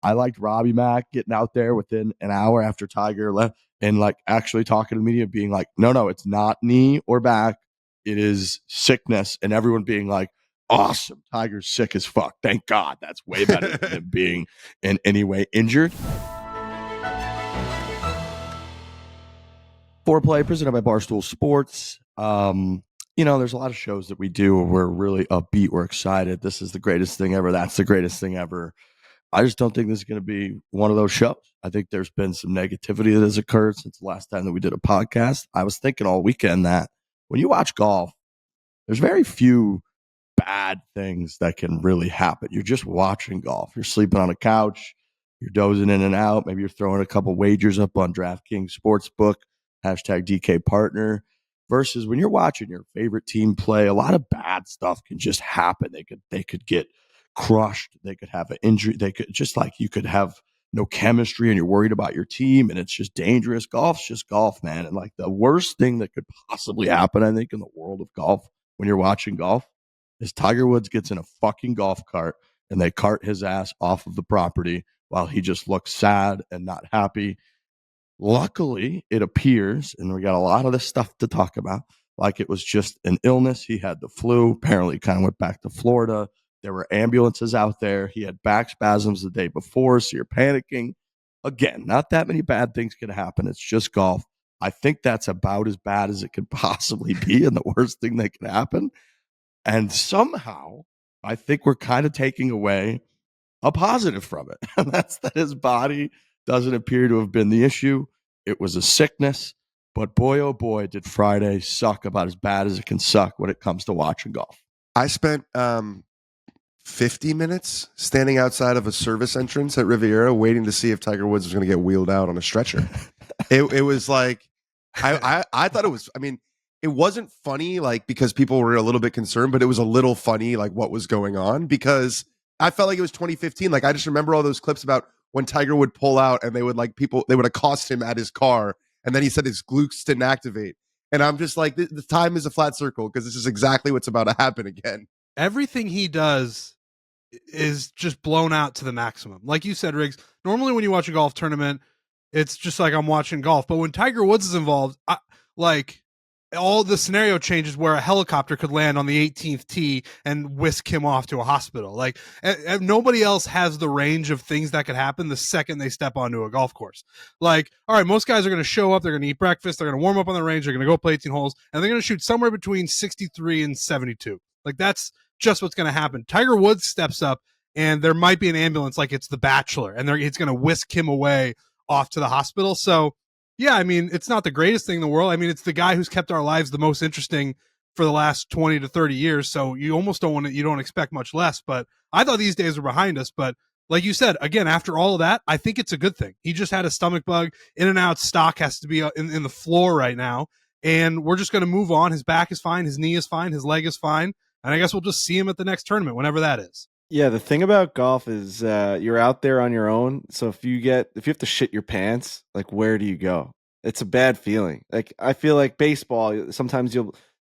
I liked Robbie Mack getting out there within an hour after Tiger left and like actually talking to the media, being like, no, it's not knee or back. It is sickness. And everyone being like, awesome. Tiger's sick as fuck. Thank God. That's way better than him being in any way injured. Foreplay presented by Barstool Sports. There's a lot of shows that we do where we're really upbeat. We're excited. This is the greatest thing ever. That's the greatest thing ever. I just don't think this is going to be one of those shows. I think there's been some negativity that has occurred since the last time that we did a podcast. I was thinking all weekend that when you watch golf, there's very few bad things that can really happen. You're just watching golf. You're sleeping on a couch. You're dozing in and out. Maybe you're throwing a couple wagers up on DraftKings Sportsbook, #DK partner. Versus when you're watching your favorite team play, a lot of bad stuff can just happen. They could get crushed. They could have an injury. They could just like you could have no chemistry and you're worried about your team and it's just dangerous. Golf's just golf, man. And like the worst thing that could possibly happen, I think, in the world of golf when you're watching golf is Tiger Woods gets in a fucking golf cart and they cart his ass off of the property while he just looks sad and not happy. Luckily, it appears, and we got a lot of this stuff to talk about, like it was just an illness. He had the flu. Apparently, kind of went back to Florida. There were ambulances out there. He had back spasms the day before, so you're panicking. Again, not that many bad things could happen. It's just golf. I think that's about as bad as it could possibly be and the worst thing that could happen. And somehow, I think we're kind of taking away a positive from it. And that's that his body doesn't appear to have been the issue. It was a sickness. But boy, oh boy, did Friday suck about as bad as it can suck when it comes to watching golf. I spent 50 minutes standing outside of a service entrance at Riviera waiting to see if Tiger Woods was going to get wheeled out on a stretcher. It was like, I thought it was, I mean, it wasn't funny, like, because people were a little bit concerned, but it was a little funny, like, what was going on, because I felt like it was 2015. Like, I just remember all those clips about when Tiger would pull out and they would, like, they would accost him at his car, and then he said his glutes didn't activate. And I'm just like, the time is a flat circle, because this is exactly what's about to happen again. Everything he does is just blown out to the maximum. Like you said, Riggs, normally when you watch a golf tournament, it's just like I'm watching golf. But when Tiger Woods is involved, all the scenario changes where a helicopter could land on the 18th tee and whisk him off to a hospital. Like nobody else has the range of things that could happen the second they step onto a golf course. Like, all right, most guys are going to show up, they're going to eat breakfast, they're going to warm up on the range, they're going to go play 18 holes, and they're going to shoot somewhere between 63 and 72. Like, that's just what's going to happen. Tiger Woods steps up and there might be an ambulance like it's The Bachelor, and it's going to whisk him away off to the hospital. So yeah, I mean, it's not the greatest thing in the world. I mean, it's the guy who's kept our lives the most interesting for the last 20 to 30 years. So you almost you don't expect much less. But I thought these days were behind us. But like you said, again, after all of that, I think it's a good thing. He just had a stomach bug. In and out stock has to be in the floor right now. And we're just going to move on. His back is fine. His knee is fine. His leg is fine. And I guess we'll just see him at the next tournament, whenever that is. Yeah, the thing about golf is you're out there on your own. So if you have to shit your pants, like, where do you go? It's a bad feeling. Like, I feel like baseball, sometimes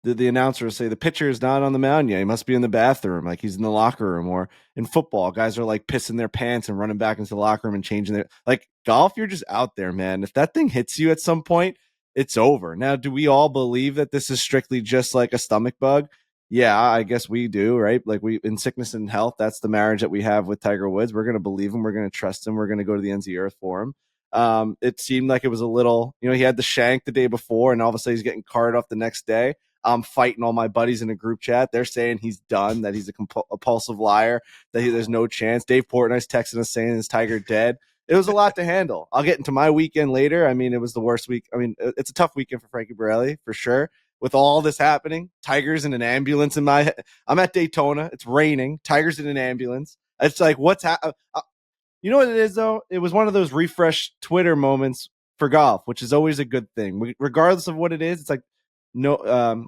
the announcer will say the pitcher is not on the mound yet. He must be in the bathroom. Like, he's in the locker room. Or in football, guys are like pissing their pants and running back into the locker room and changing their, like, golf, you're just out there, man. If that thing hits you at some point, it's over. Now, do we all believe that this is strictly just like a stomach bug? Yeah, I guess we do, right? Like, in sickness and health, that's the marriage that we have with Tiger Woods. We're going to believe him. We're going to trust him. We're going to go to the ends of the earth for him. It seemed like it was a little, he had the shank the day before, and all of a sudden he's getting carted off the next day. I'm fighting all my buddies in a group chat. They're saying he's done, that he's a compulsive liar, that there's no chance. Dave Portnoy's texting us saying, is Tiger dead? It was a lot to handle. I'll get into my weekend later. I mean, it was the worst week. I mean, it's a tough weekend for Frankie Borelli, for sure. With all this happening, Tiger's in an ambulance in my head. I'm at Daytona. It's raining. Tiger's in an ambulance. It's like, what's happening? You know what it is, though? It was one of those refresh Twitter moments for golf, which is always a good thing. Regardless of what it is, it's like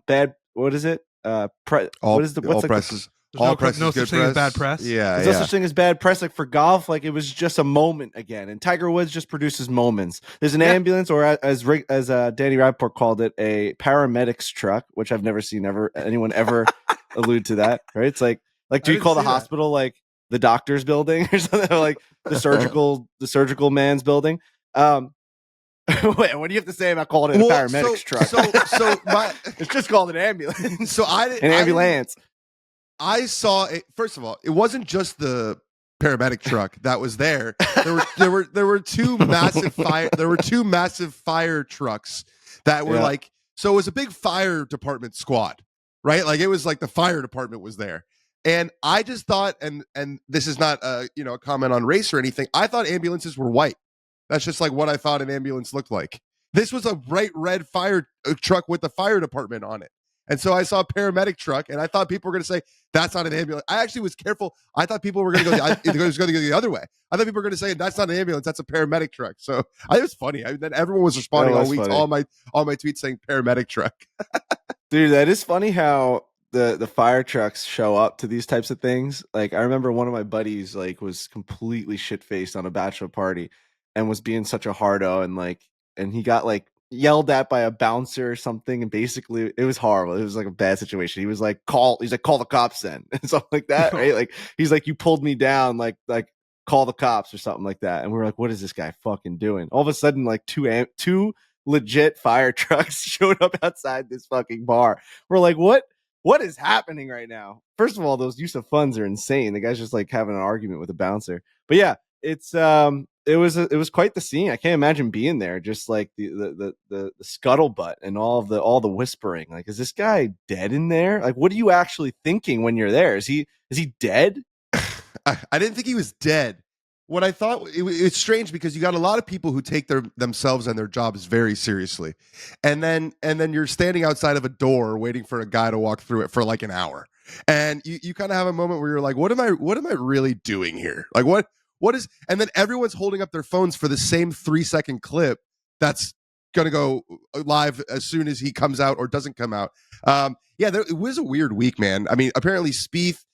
bad. What is it? All press is no such thing as bad press. Yeah, there's no such thing as bad press. Like, for golf, like, it was just a moment again. And Tiger Woods just produces moments. There's an ambulance, or as Danny Rappaport called it, a paramedics truck, which I've never seen anyone ever allude to that. Right? It's like, do you call the hospital like the doctor's building or something, like the surgical man's building. Wait, what do you have to say about calling it a paramedics truck? It's just called an ambulance. So an ambulance. I saw it. First of all, it wasn't just the paramedic truck that was there. There were two massive fire trucks that were like, so it was a big fire department squad, right? Like it was like the fire department was there. And I just thought, and this is not a comment on race or anything. I thought ambulances were white. That's just like what I thought an ambulance looked like. This was a bright red fire truck with the fire department on it. And so I saw a paramedic truck, and I thought people were going to say, that's not an ambulance. I actually was careful. I thought people were going to go, it was going to go the other way. I thought people were going to say, that's not an ambulance, that's a paramedic truck. So it was funny. Then everyone was responding all week to all my tweets saying paramedic truck. Dude, that is funny how the fire trucks show up to these types of things. Like I remember one of my buddies like was completely shit-faced on a bachelor party and was being such a hardo, and he got like yelled at by a bouncer or something, and basically it was horrible. It was like a bad situation. He was like, call the cops then, and something like that, right? Like he's like, you pulled me down, like call the cops or something like that. And we were like, what is this guy fucking doing? All of a sudden, like two legit fire trucks showed up outside this fucking bar. We're like, what is happening right now? First of all, those use of funds are insane. The guy's just like having an argument with a bouncer. But yeah, it was quite the scene. I can't imagine being there, just like the scuttlebutt and all the whispering. Like, is this guy dead in there? Like, what are you actually thinking when you're there? Is he dead? I didn't think he was dead. What I thought, it's strange because you got a lot of people who take themselves and their jobs very seriously, and then you're standing outside of a door waiting for a guy to walk through it for like an hour, and you kind of have a moment where you're like, what am I really doing here? Like what is? And then everyone's holding up their phones for the same 3-second clip that's gonna go live as soon as he comes out or doesn't come out. It was a weird week, man. I mean, apparently Spieth,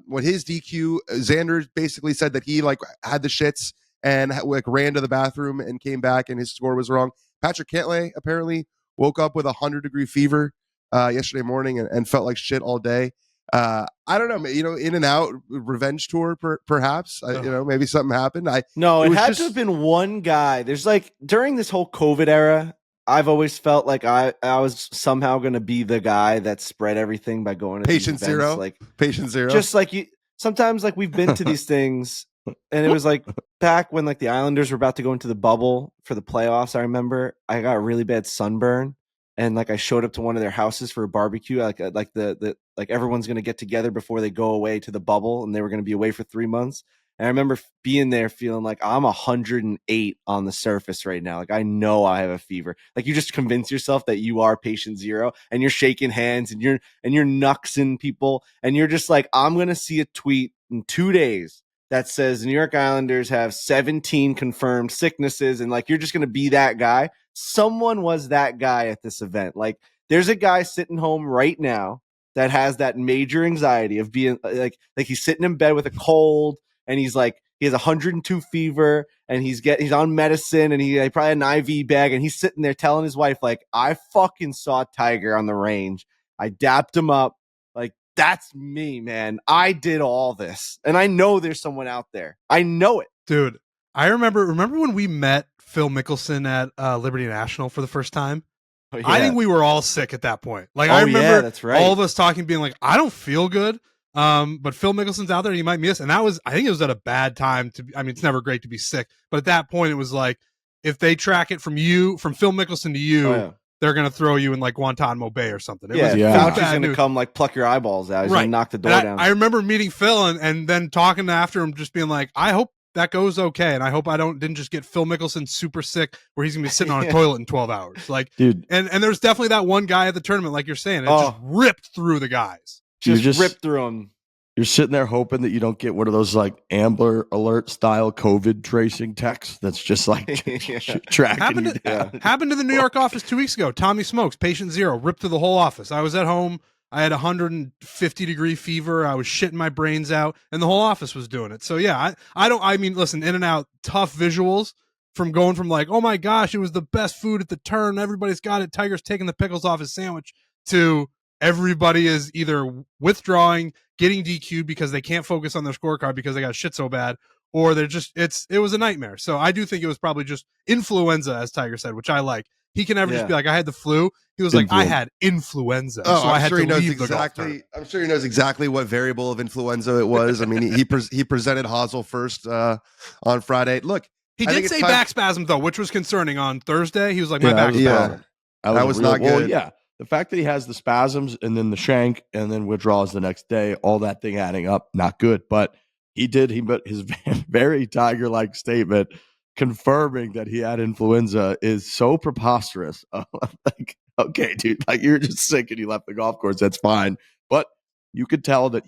when his DQ, Xander basically said that he like had the shits and like ran to the bathroom and came back and his score was wrong. Patrick Cantlay apparently woke up with 100-degree fever yesterday morning and felt like shit all day. I don't know, in and out revenge tour, perhaps. Maybe something happened. It had to have been one guy. There's like during this whole COVID era, I've always felt like I was somehow going to be the guy that spread everything by going to patient these events. zero, like patient zero. Just like you, sometimes like we've been to these things, and it was like back when like the Islanders were about to go into the bubble for the playoffs. I remember I got a really bad sunburn, and like I showed up to one of their houses for a barbecue. Like everyone's going to get together before they go away to the bubble, and they were going to be away for 3 months. And I remember being there feeling like I'm 108 on the surface right now. Like I know I have a fever. Like you just convince yourself that you are patient zero, and you're shaking hands and you're nuxing people, and you're just like, I'm going to see a tweet in 2 days that says the New York Islanders have 17 confirmed sicknesses, and like you're just going to be that guy. Someone was that guy at this event. Like there's a guy sitting home right now that has that major anxiety of being like he's sitting in bed with a cold, and he's like, he has 102 fever, and he's on medicine, and he probably had an IV bag, and he's sitting there telling his wife, like, I fucking saw Tiger on the range. I dapped him up. Like, that's me, man. I did all this. And I know there's someone out there. I know it. Dude, I remember when we met Phil Mickelson at Liberty National for the first time? Oh, yeah. I think we were all sick at that point. Like, I remember that's right. all of us talking, being like, I don't feel good. But Phil Mickelson's out there and he might miss. And I think it was at a bad time it's never great to be sick. But at that point, it was like, if they track it from Phil Mickelson to you, they're going to throw you in like Guantanamo Bay or something. Fauci's going to come like pluck your eyeballs out. He's going to knock the door down. I remember meeting Phil and then talking after him, just being like, I hope that goes okay. And I hope I didn't just get Phil Mickelson super sick where he's going to be sitting on a toilet in 12 hours. Like, dude. And there's definitely that one guy at the tournament, like you're saying, it just ripped through the guys. Just ripped through them. You're sitting there hoping that you don't get one of those like Amber Alert style COVID tracing texts that's just like tracking you down. Happened to the New York office 2 weeks ago. Tommy Smokes, patient zero, ripped through the whole office. I was at home. I had 150-degree fever. I was shitting my brains out, and the whole office was doing it. So yeah, listen, in and out, tough visuals from going from like, oh my gosh, it was the best food at the turn. Everybody's got it. Tiger's taking the pickles off his sandwich, to everybody is either withdrawing, getting DQ'd because they can't focus on their scorecard because they got shit so bad, or they're just it was a nightmare. So I do think it was probably just influenza, as Tiger said, which I like. He can never just be like, I had the flu. He was like, I had influenza. Oh, so I'm I had sure to he knows leave the golf tournament. I'm sure he knows exactly what variable of influenza it was. I mean, he presented Hazel first on Friday. Look, He did say back spasm though, which was concerning on Thursday. He was like, my back spasm. That was not good. Well, yeah. The fact that he has the spasms and then the shank and then withdrawals the next day, all that thing adding up, not good. But but his very Tiger-like statement confirming that he had influenza is so preposterous. Like, okay, dude, like you're just sick and you left the golf course. That's fine. But you could tell that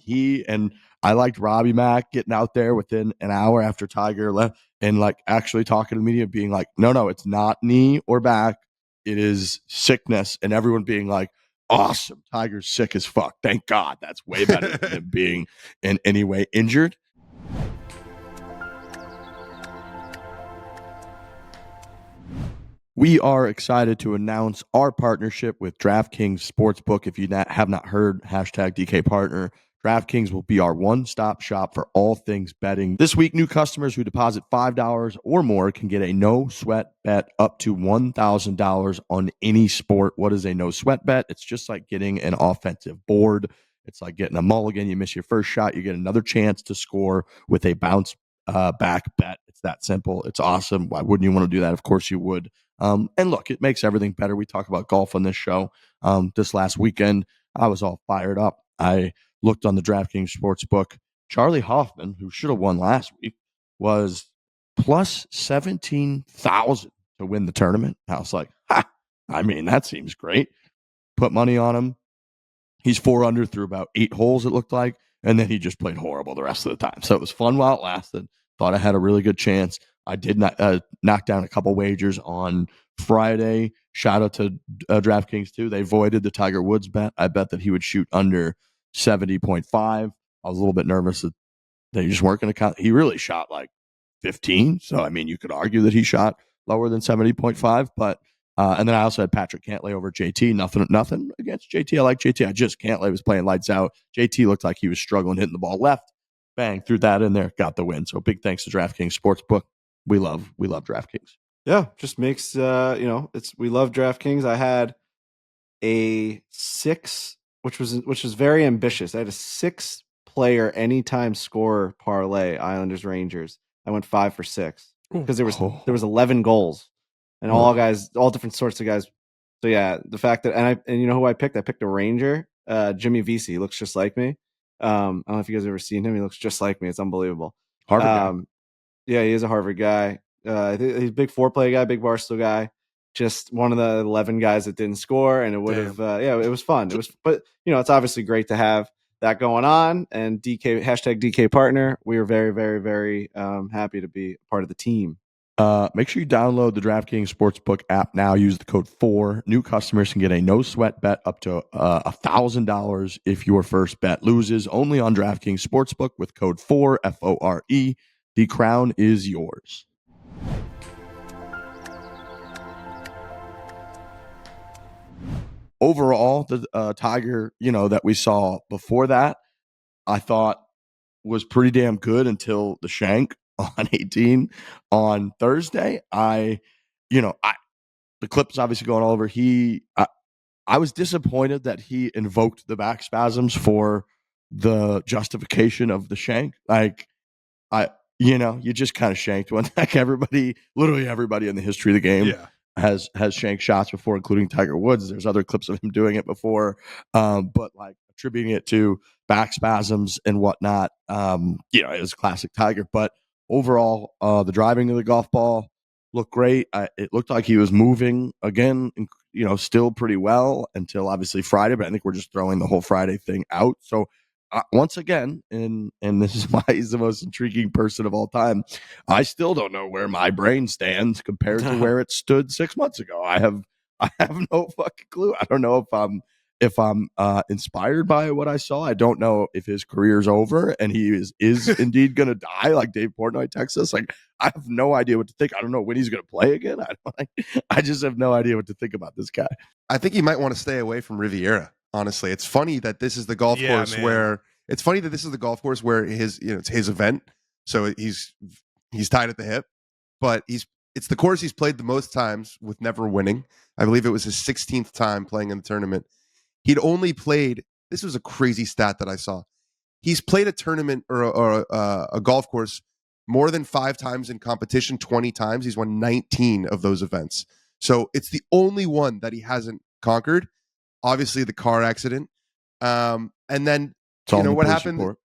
I liked Robbie Mack getting out there within an hour after Tiger left and like actually talking to the media, being like, no, it's not knee or back. It is sickness, and everyone being like, awesome, Tiger's sick as fuck. Thank God. That's way better than him being in any way injured. We are excited to announce our partnership with DraftKings Sportsbook. If you have not heard, #DK Partner, DraftKings will be our one-stop shop for all things betting. This week, new customers who deposit $5 or more can get a no-sweat bet up to $1,000 on any sport. What is a no-sweat bet? It's just like getting an offensive board. It's like getting a mulligan. You miss your first shot, you get another chance to score with a bounce back bet. It's that simple. It's awesome. Why wouldn't you want to do that? Of course you would. And look, it makes everything better. We talk about golf on this show. This last weekend, I was all fired up. I looked on the DraftKings Sportsbook. Charlie Hoffman, who should have won last week, was plus 17,000 to win the tournament. I was like, I mean, that seems great. Put money on him. He's 4 under through about 8 holes, it looked like. And then he just played horrible the rest of the time. So it was fun while it lasted. Thought I had a really good chance. I did not knock down a couple wagers on Friday. Shout out to DraftKings too. They voided the Tiger Woods bet. I bet that he would shoot under 70.5. I was a little bit nervous that they just weren't going to count. He really shot like 15. So, I mean, you could argue that he shot lower than 70.5. But and then I also had Patrick Cantlay over JT. Nothing against JT. I like JT. Cantlay was playing lights out. JT looked like he was struggling hitting the ball left. Bang, threw that in there, got the win. So big thanks to DraftKings Sportsbook. We love DraftKings. Yeah, just makes we love DraftKings. I had a 6, which was very ambitious. I had a 6-player anytime scorer parlay, Islanders Rangers. I went 5 for 6 because there was 11 goals and all different sorts of guys. So yeah, the fact that and you know who I picked? I picked a Ranger, Jimmy Vesey. He looks just like me. I don't know if you guys have ever seen him. He looks just like me. It's unbelievable. Harvard guy. Yeah, he is a Harvard guy. He's a big foreplay guy, big Barstool guy. Just one of the 11 guys that didn't score, and it would have. It was fun. But it's obviously great to have that going on. And DK #DK Partner. We are very, very, very happy to be part of the team. Make sure you download the DraftKings Sportsbook app now. Use the code FORE. New customers can get a no-sweat bet up to $1,000 if your first bet loses. Only on DraftKings Sportsbook with code FORE, FORE. The crown is yours. Overall, the Tiger, that we saw before that, I thought was pretty damn good until the shank on 18 on Thursday. The clip is obviously going all over. I was disappointed that he invoked the back spasms for the justification of the shank. Like, you just kind of shanked one. Like literally everybody in the history of the game has shanked shots before, including Tiger Woods. There's other clips of him doing it before, but like attributing it to back spasms and whatnot. It was classic Tiger. But overall, the driving of the golf ball looked great. It looked like he was moving again, still pretty well until obviously Friday. But I think we're just throwing the whole Friday thing out. So once again, and this is why he's the most intriguing person of all time, I still don't know where my brain stands compared to where it stood 6 months ago. I have no fucking clue. I don't know if I'm inspired by what I saw. I don't know if his career's over and he is indeed going to die, like Dave Portnoy texts us. Like, I have no idea what to think. I don't know when he's going to play again. I just have no idea what to think about this guy. I think he might want to stay away from Riviera. Honestly, it's funny that this is the golf course where It's funny that this is the golf course where it's his event, so he's tied at the hip, but it's the course he's played the most times with never winning. I believe it was his 16th time playing in the tournament. He'd only played. This was a crazy stat that I saw. He's played a tournament or a golf course more than 5 times in competition, 20 times. He's won 19 of those events. So it's the only one that he hasn't conquered. Obviously, the car accident. And then, what happened? Report.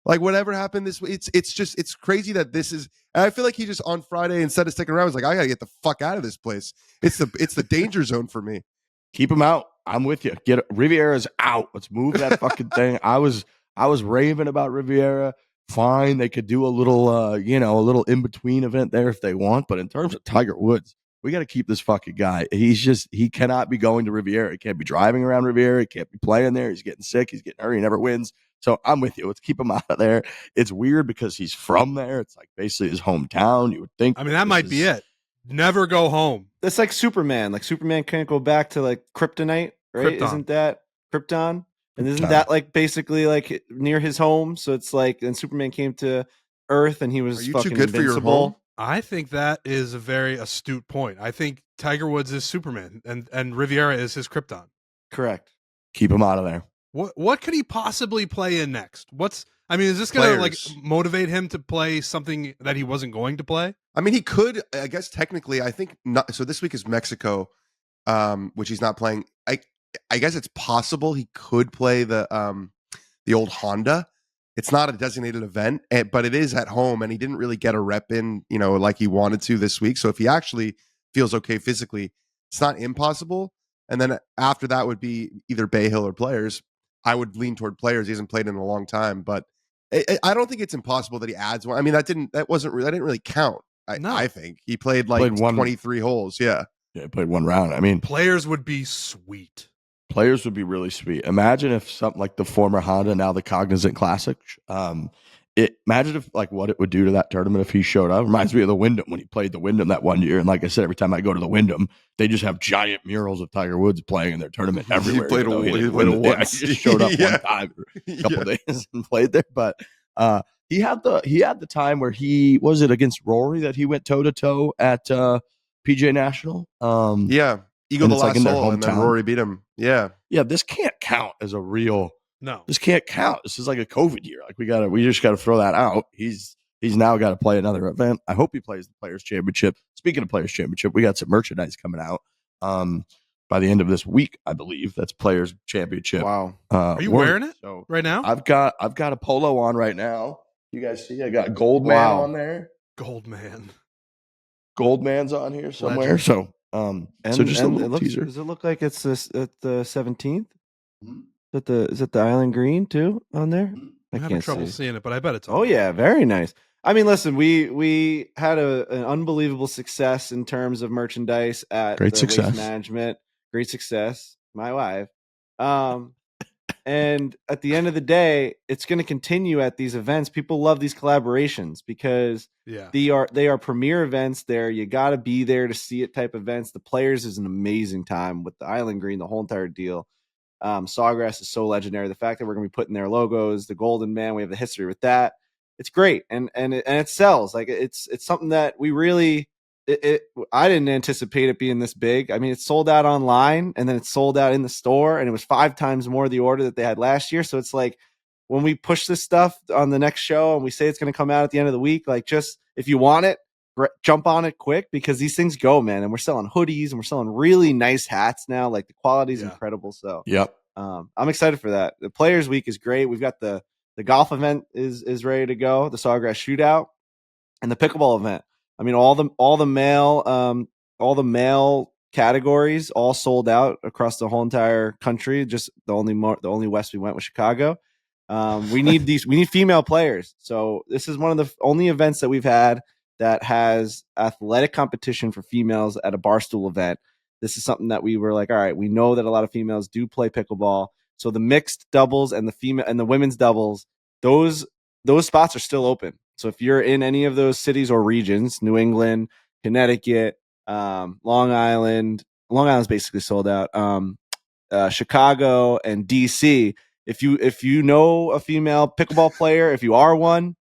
Like, whatever happened this week, it's crazy that this is. And I feel like he just on Friday, instead of sticking around, was like, I got to get the fuck out of this place. It's the danger zone for me. Keep him out. I'm with you. Riviera's out. Let's move that fucking thing. I was raving about Riviera. Fine, they could do a little, a little in between event there if they want. But in terms of Tiger Woods, we got to keep this fucking guy. He cannot be going to Riviera. He can't be driving around Riviera. He can't be playing there. He's getting sick. He's getting hurt. He never wins. So I'm with you. Let's keep him out of there. It's weird because he's from there. It's like basically his hometown. You would think. I mean, that might be it. Never go home. That's like Superman. Like Superman can't go back to like Kryptonite, right? Krypton. Isn't that Krypton? And isn't that like basically like near his home? So it's like, and Superman came to Earth and he was fucking too good invincible. For your home? I think that is a very astute point. I think Tiger Woods is Superman and Riviera is his Krypton. Correct. Keep him out of there. What could he possibly play in next? Is this going to like motivate him to play something that he wasn't going to play? I mean, he could, I guess technically, I think not. So this week is Mexico, which he's not playing. I guess it's possible he could play the old Honda. It's not a designated event, but it is at home, and he didn't really get a rep in, like he wanted to this week. So if he actually feels okay physically, it's not impossible. And then after that would be either Bay Hill or Players. I would lean toward Players. He hasn't played in a long time, but I don't think it's impossible that he adds one. I mean, that didn't really count. I think he played 23 holes. Yeah, he played one round. I mean, Players would be sweet. Players would be really sweet. Imagine if something like the former Honda, now the Cognizant Classic. Imagine if like what it would do to that tournament if he showed up. Reminds me of the Wyndham when he played the Wyndham that one year. And like I said, every time I go to the Wyndham, they just have giant murals of Tiger Woods playing in their tournament everywhere. He played once. He just showed up one time, a couple days, and played there. But he had the time where he was it against Rory that he went toe to toe at PGA National. Eagle the last hole, and then Rory beat him. Yeah. This can't count as a real. No, this can't count. This is like a COVID year. Like we just got to throw that out. He's now got to play another event. I hope he plays the Players Championship. Speaking of Players Championship, we got some merchandise coming out by the end of this week, I believe. That's Players Championship. Wow. Are you wearing it right now? I've got a polo on right now. You guys see? I got Goldman on there. Goldman's on here somewhere. Legend. So so just a little teaser. Does it look like it's at the 17th? Mm-hmm. Is it the Island Green too on there? I'm having trouble seeing it, but I bet it's on. Oh yeah, very nice. I mean, listen, we had an unbelievable success in terms of merchandise at Waste Management. Great success, my wife. And at the end of the day, it's going to continue at these events. People love these collaborations because they are premier events there. You got to be there to see it type events. The Players is an amazing time with the Island Green, the whole entire deal. Sawgrass is so legendary. The fact that we're going to be putting their logos, the Golden Man, we have the history with that. It's great, and it sells. Like it's something that we really. I didn't anticipate it being this big. I mean, it's sold out online, and then it's sold out in the store, and it was 5 times more the order that they had last year. So it's like when we push this stuff on the next show, and we say it's going to come out at the end of the week. Like, just if you want it, jump on it quick because these things go, man. And we're selling hoodies and we're selling really nice hats now. Like the quality is incredible. So I'm excited for that. The Players Week is great. We've got the golf event is ready to go. The Sawgrass Shootout and the pickleball event. I mean, all the male categories all sold out across the whole entire country. Just the only west we went was Chicago. We need female players. So this is one of the only events that we've had that has athletic competition for females at a Barstool event. This is something that we were like, all right, we know that a lot of females do play pickleball. So the mixed doubles and the female and the women's doubles, those spots are still open. So if you're in any of those cities or regions, New England, Connecticut, Long Island's basically sold out. Chicago and DC, If you know a female pickleball player, if you are one,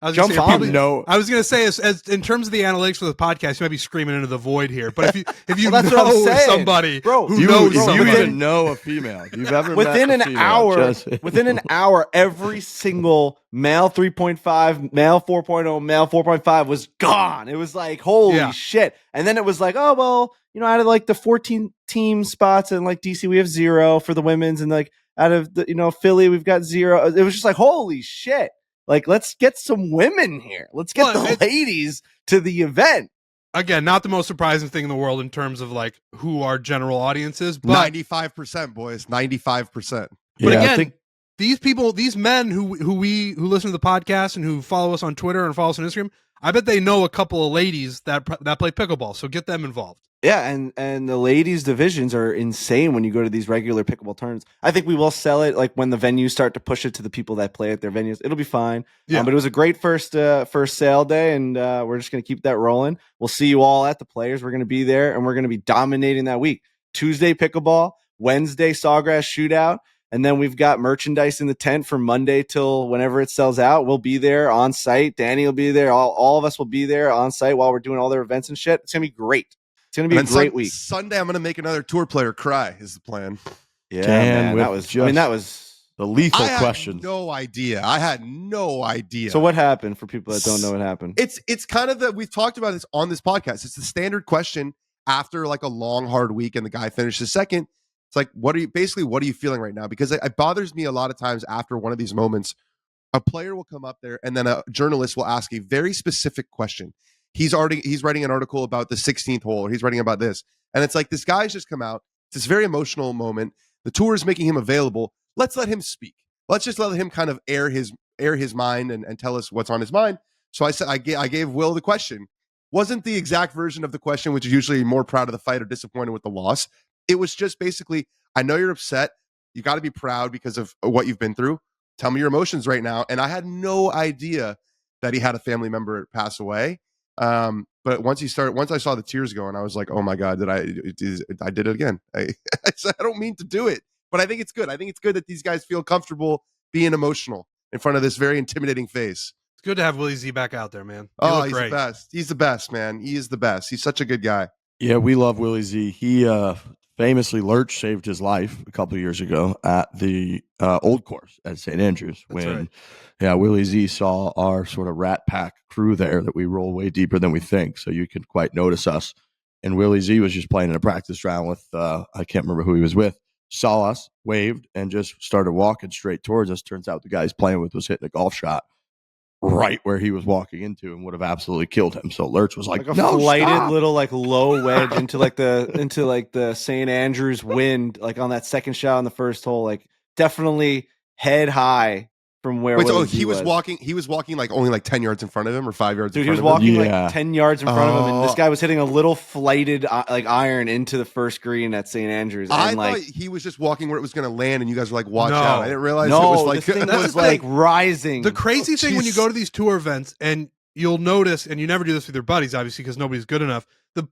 I was jump gonna say, on probably, it. I was going to say, as in terms of the analytics for the podcast, you might be screaming into the void here. But if you Well, that's what I'm know saying. somebody Bro, who You, knows if somebody, you even know a female, if you've ever within met an a female, hour, just- within an hour, every single male 3.5, male 4.0, male 4.5 was gone. It was like, holy shit. And then it was like, oh, well, out of like the 14 team spots and like DC, we have 0 for the women's. And like out of the, Philly, we've got 0. It was just like, holy shit. Like, let's get some women here. Let's get the ladies to the event. Again, not the most surprising thing in the world in terms of like who our general audience is, but 95%, boys, 95%. But Yeah, I again, think- these people, these men who listen to the podcast and who follow us on Twitter and follow us on Instagram, I bet they know a couple of ladies that play pickleball. So get them involved. Yeah, and the ladies divisions are insane when you go to these regular pickleball tournaments. I think we will sell it like when the venues start to push it to the people that play at their venues. It'll be fine. Yeah. But it was a great first sale day, and we're just going to keep that rolling. We'll see you all at the Players. We're going to be there, and we're going to be dominating that week. Tuesday pickleball, Wednesday Sawgrass Shootout, and then we've got merchandise in the tent from Monday till whenever it sells out. We'll be there on site. Danny will be there. All of us will be there on site while we're doing all their events and shit. It's going to be great. It's going to be a great week. Sunday, I'm going to make another tour player cry is the plan. Yeah, Dan, man, that was the lethal I question. had no idea. So what happened for people that don't know what happened? It's kind of we've talked about this on this podcast. It's the standard question after like a long, hard week and the guy finishes second. It's like, what are you feeling right now? Because it bothers me a lot of times after one of these moments, a player will come up there and then a journalist will ask a very specific question. He's writing an article about the 16th hole, or he's writing about this. And it's like, this guy's just come out. It's this very emotional moment. The tour is making him available. Let's let him speak. Let's just let him kind of air his mind and tell us what's on his mind. So I said, I gave Will the question. Wasn't the exact version of the question, which is usually more proud of the fight or disappointed with the loss. It was just basically, I know you're upset. You got to be proud because of what you've been through. Tell me your emotions right now. And I had no idea that he had a family member pass away. But once I saw the tears going, I was like, oh my God, I did it again. I don't mean to do it, but I think it's good. I think it's good that these guys feel comfortable being emotional in front of this very intimidating face. It's good to have Willie Z back out there, man. He's great. The best. He's the best, man. He is the best. He's such a good guy. Yeah, we love Willie Z. He famously, Lurch saved his life a couple of years ago at the old course at St. Andrews. Willie Z saw our sort of rat pack crew there that we roll way deeper than we think, so you can quite notice us. And Willie Z was just playing in a practice round with, I can't remember who he was with, saw us, waved, and just started walking straight towards us. Turns out the guy he's playing with was hitting a golf shot right where he was walking into and would have absolutely killed him. So Lurch was like, a no, flighted stop. little like low wedge into the St. Andrews wind, like on that second shot on the first hole, like definitely head high from where. He was walking like only like 10 yards in front of him or 5 yards. Dude, in he was front of walking him. like 10 yards in front of him, and this guy was hitting a little flighted like iron into the first green at St. Andrews. I and, thought he was just walking where it was going to land, and you guys were like, "Watch No. out!" I didn't realize no, it was like this thing That's was the thing. like rising. The crazy thing when you jeez. go to these tour events, and you'll notice, and you never do this with your buddies, obviously, because nobody's good enough.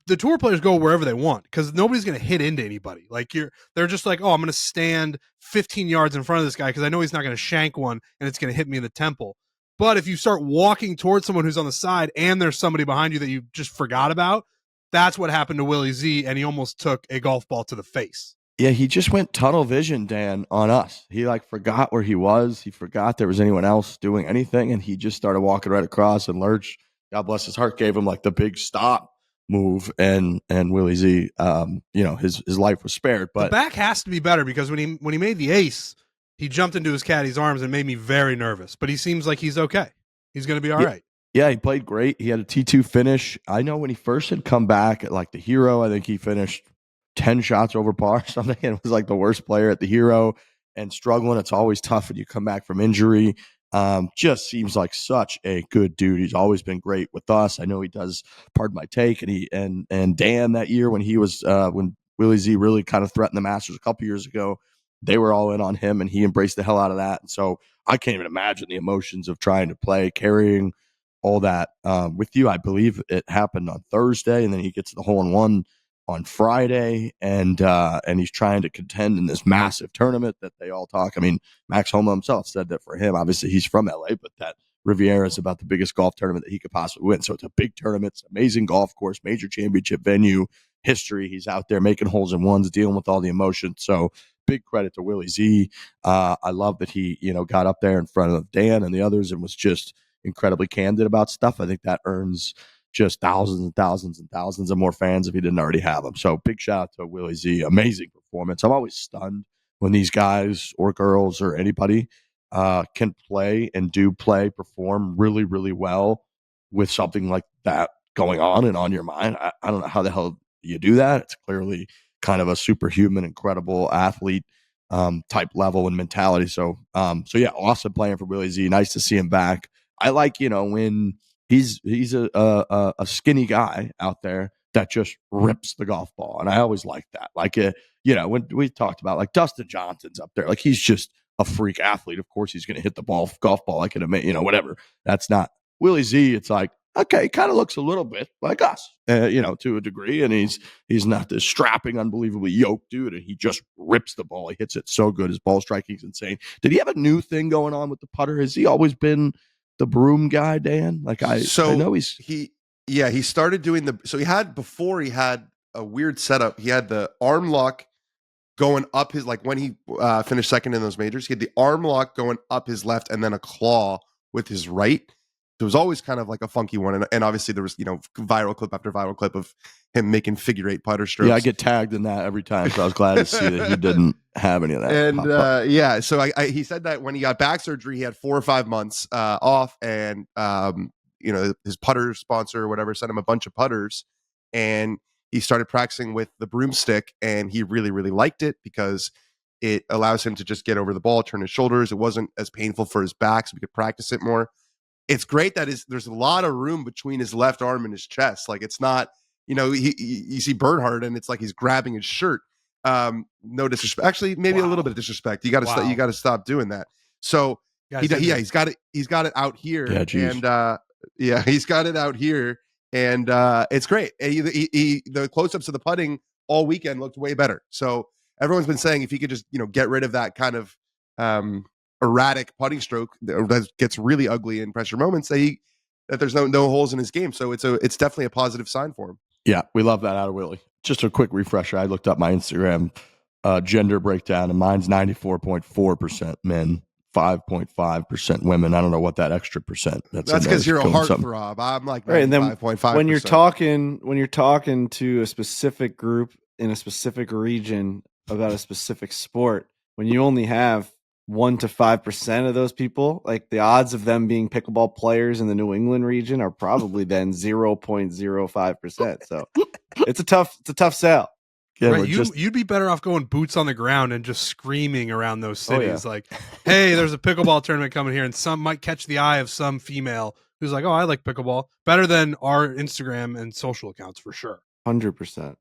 The tour players go wherever they want because nobody's going to hit into anybody. Like they're just like, oh, I'm going to stand 15 yards in front of this guy because I know he's not going to shank one and it's going to hit me in the temple. But if you start walking towards someone who's on the side and there's somebody behind you that you just forgot about, that's what happened to Willie Z, and he almost took a golf ball to the face. Yeah, he just went tunnel vision, Dan, on us. He like forgot where he was. He forgot there was anyone else doing anything, and he just started walking right across. And Lurch, God bless his heart, gave him like the big stop move, and Willie Z, his life was spared. But the back has to be better because when he made the ace, he jumped into his caddy's arms and made me very nervous. But he seems like he's okay. He's going to be all right. Yeah, he played great. He had a T2 finish. I know when he first had come back at like the Hero, I think he finished 10 shots over par or something. And it was like the worst player at the Hero and struggling. It's always tough when you come back from injury. Just seems like such a good dude. He's always been great with us. I know he does, pardon my take, and Dan that year when he was when Willie Z really kind of threatened the Masters a couple years ago, they were all in on him and he embraced the hell out of that. And so I can't even imagine the emotions of trying to play, carrying all that with you. I believe it happened on Thursday, and then he gets the hole-in-one on Friday, and he's trying to contend in this massive tournament that they all talk. I mean, Max Homa himself said that for him, obviously he's from LA, but that Riviera is about the biggest golf tournament that he could possibly win. So it's a big tournament, it's an amazing golf course, major championship venue, history. He's out there making holes in ones, dealing with all the emotions. So big credit to Willie Z. I love that he, got up there in front of Dan and the others and was just incredibly candid about stuff. I think that earns just thousands and thousands and thousands of more fans if he didn't already have them. So big shout out to Willie Z. Amazing performance. I'm always stunned when these guys or girls or anybody can play and do perform really, really well with something like that going on and on your mind. I don't know how the hell you do that. It's clearly kind of a superhuman, incredible athlete type level and mentality. So yeah, awesome playing for Willie Z. Nice to see him back. I like, when he's a skinny guy out there that just rips the golf ball. And I always like that. Like, when we talked about like Dustin Johnson's up there, like he's just a freak athlete. Of course, he's going to hit the golf ball like whatever. That's not Willie Z. It's like, okay, kind of looks a little bit like us, to a degree. And he's not this strapping, unbelievably yoked dude. And he just rips the ball. He hits it so good. His ball striking is insane. Did he have a new thing going on with the putter? Has he always been the broom guy, Dan? Like I know he started doing he had a weird setup. He had the arm lock going up his, like when he finished second in those majors, he had the arm lock going up his left and then a claw with his right. It was always kind of like a funky one. And obviously there was, viral clip after viral clip of him making figure eight putter strokes. Yeah, I get tagged in that every time. So I was glad to see that he didn't have any of that. And so he said that when he got back surgery, he had 4 or 5 months off, and his putter sponsor or whatever sent him a bunch of putters, and he started practicing with the broomstick, and he really, really liked it because it allows him to just get over the ball, turn his shoulders. It wasn't as painful for his back, so we could practice it more. It's great that there's a lot of room between his left arm and his chest. Like it's not, you see Bernhard and it's like he's grabbing his shirt. No disrespect. Actually, maybe a little bit of disrespect. You got to stop doing that. So he's got it out here. Yeah, and he's got it out here, and it's great. The close-ups of the putting all weekend looked way better. So everyone's been saying if he could just get rid of that kind of erratic putting stroke that gets really ugly in pressure moments, that there's no holes in his game. So it's definitely a positive sign for him. Yeah, we love that out of Willie. Just a quick refresher. I looked up my Instagram gender breakdown, and mine's 94.4% men, 5.5% women. I don't know what that extra percent. That's because you're a heartthrob. I'm like 95.5%. When you're talking to a specific group in a specific region about a specific sport, when you only have 1 to 5% of those people, like the odds of them being pickleball players in the New England region are probably then 0.05%. So it's a tough sell. Yeah, right, you'd be better off going boots on the ground and just screaming around those cities like, hey, there's a pickleball tournament coming here, and some might catch the eye of some female who's like, oh, I like pickleball. Better than our Instagram and social accounts for sure. 100%.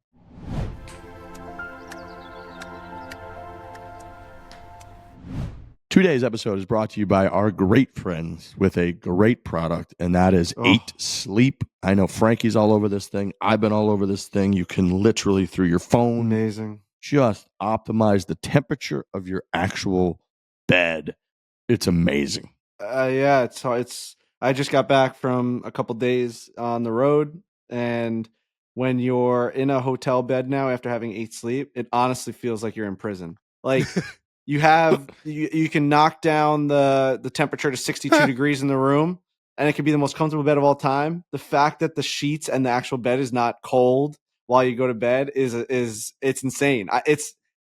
Today's episode is brought to you by our great friends with a great product, and that is 8 Sleep. I know Frankie's all over this thing. I've been all over this thing. You can literally, through your phone, amazing, just optimize the temperature of your actual bed. It's amazing. It's I just got back from a couple days on the road, and when you're in a hotel bed now after having 8 Sleep, it honestly feels like you're in prison. Like you can knock down the temperature to 62 degrees in the room, and it can be the most comfortable bed of all time. The fact that the sheets and the actual bed is not cold while you go to bed is it's insane.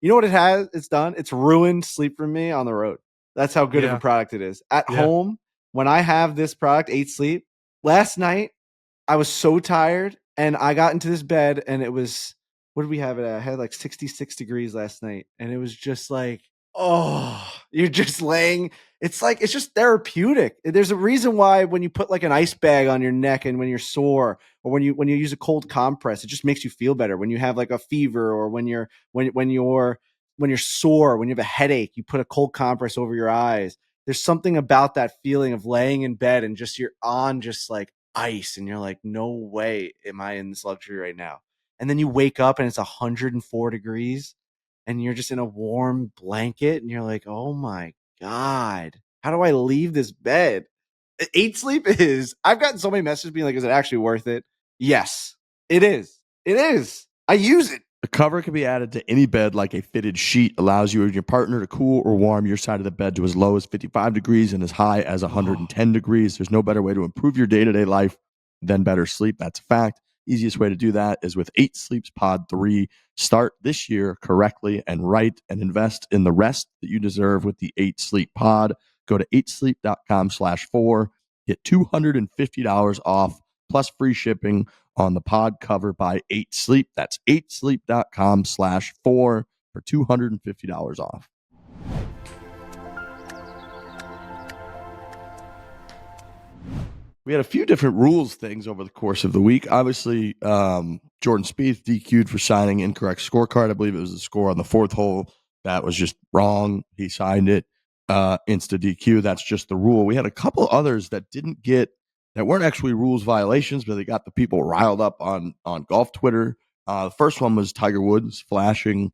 You know what it's done? It's ruined sleep for me on the road. That's how good of a product it is. At home, when I have this product, 8 Sleep, last night I was so tired and I got into this bed and it was, what did we have it at? I had like 66 degrees last night, and it was just like, oh, you're just laying. It's just therapeutic. There's a reason why when you put like an ice bag on your neck and when you're sore, or when you use a cold compress, it just makes you feel better. When you have like a fever, or when you're sore, when you have a headache, you put a cold compress over your eyes. There's something about that feeling of laying in bed and just you're on just like ice, and you're like, no way am I in this luxury right now. and then you wake up and it's 104 degrees and you're just in a warm blanket and you're like, oh my God, how do I leave this bed? 8 sleep is, I've gotten so many messages being like, is it actually worth it? Yes, it is. It is. I use it. The cover can be added to any bed like a fitted sheet, allows you and your partner to cool or warm your side of the bed to as low as 55 degrees and as high as 110 degrees. There's no better way to improve your day-to-day life than better sleep. That's a fact. Easiest way to do that is with 8 Sleeps Pod 3. Start this year correctly and right and invest in the rest that you deserve with the 8 Sleep Pod. Go to 8sleep.com/4. Get $250 off plus free shipping on the pod cover by 8 Sleep. That's 8sleep.com/4 for $250 off. We had a few different rules things over the course of the week. Obviously, Jordan Spieth DQ'd for signing incorrect scorecard. I believe it was the score on the 4th hole that was just wrong. He signed it insta DQ. That's just the rule. We had a couple others that weren't actually rules violations, but they got the people riled up on golf Twitter. The first one was Tiger Woods flashing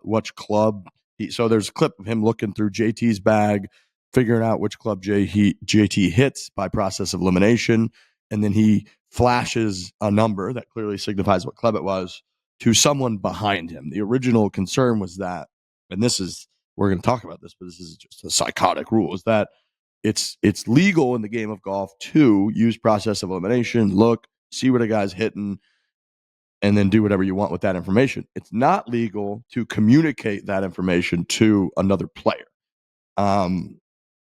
which club. So there's a clip of him looking through JT's bag, figuring out which club JT hits by process of elimination, and then he flashes a number that clearly signifies what club it was to someone behind him. The original concern was that, and we're going to talk about this, but this is just a psychotic rule, is that it's legal in the game of golf to use process of elimination, look, see what a guy's hitting, and then do whatever you want with that information. It's not legal to communicate that information to another player.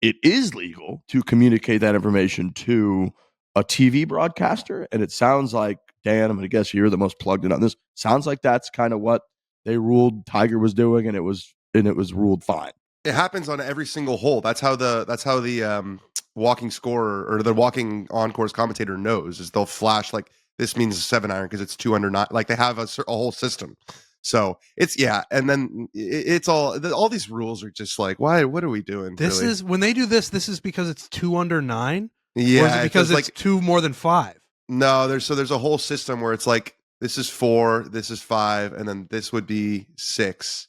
It is legal to communicate that information to a TV broadcaster, and it sounds like, Dan, I'm going to guess you're the most plugged in on this. Sounds like that's kind of what they ruled Tiger was doing, and it was ruled fine. It happens on every single hole. That's how the walking scorer or the walking on course commentator knows, is they'll flash like this means a 7-iron because it's 2 under 9. Like they have a whole system. So it's, yeah, and then it's all these rules are just like, why? What are we doing? This really? is when they do this. This is because it's 2 under 9. Yeah, or is it because it's like 2 more than 5? No, there's a whole system where it's like this is 4, this is 5, and then this would be 6,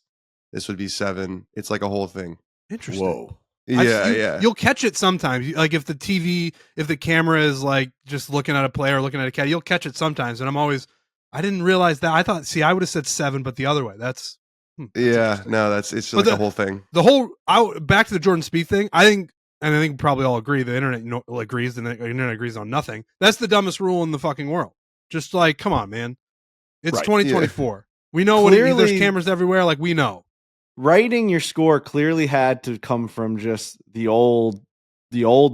this would be 7. It's like a whole thing. Interesting. Whoa. Yeah. You'll catch it sometimes. Like if the camera is like just looking at a player, looking at a caddy, you'll catch it sometimes. And I didn't realize that. I would have said 7, but the other way. That's yeah. No, it's just like a whole thing. Back to the Jordan Spieth thing. I think probably all agree. The internet agrees, and the internet agrees on nothing. That's the dumbest rule in the fucking world. Just like, come on, man. It's right. 2024. Yeah. We know Clearly, there's cameras everywhere. Like we know. Writing your score clearly had to come from just the old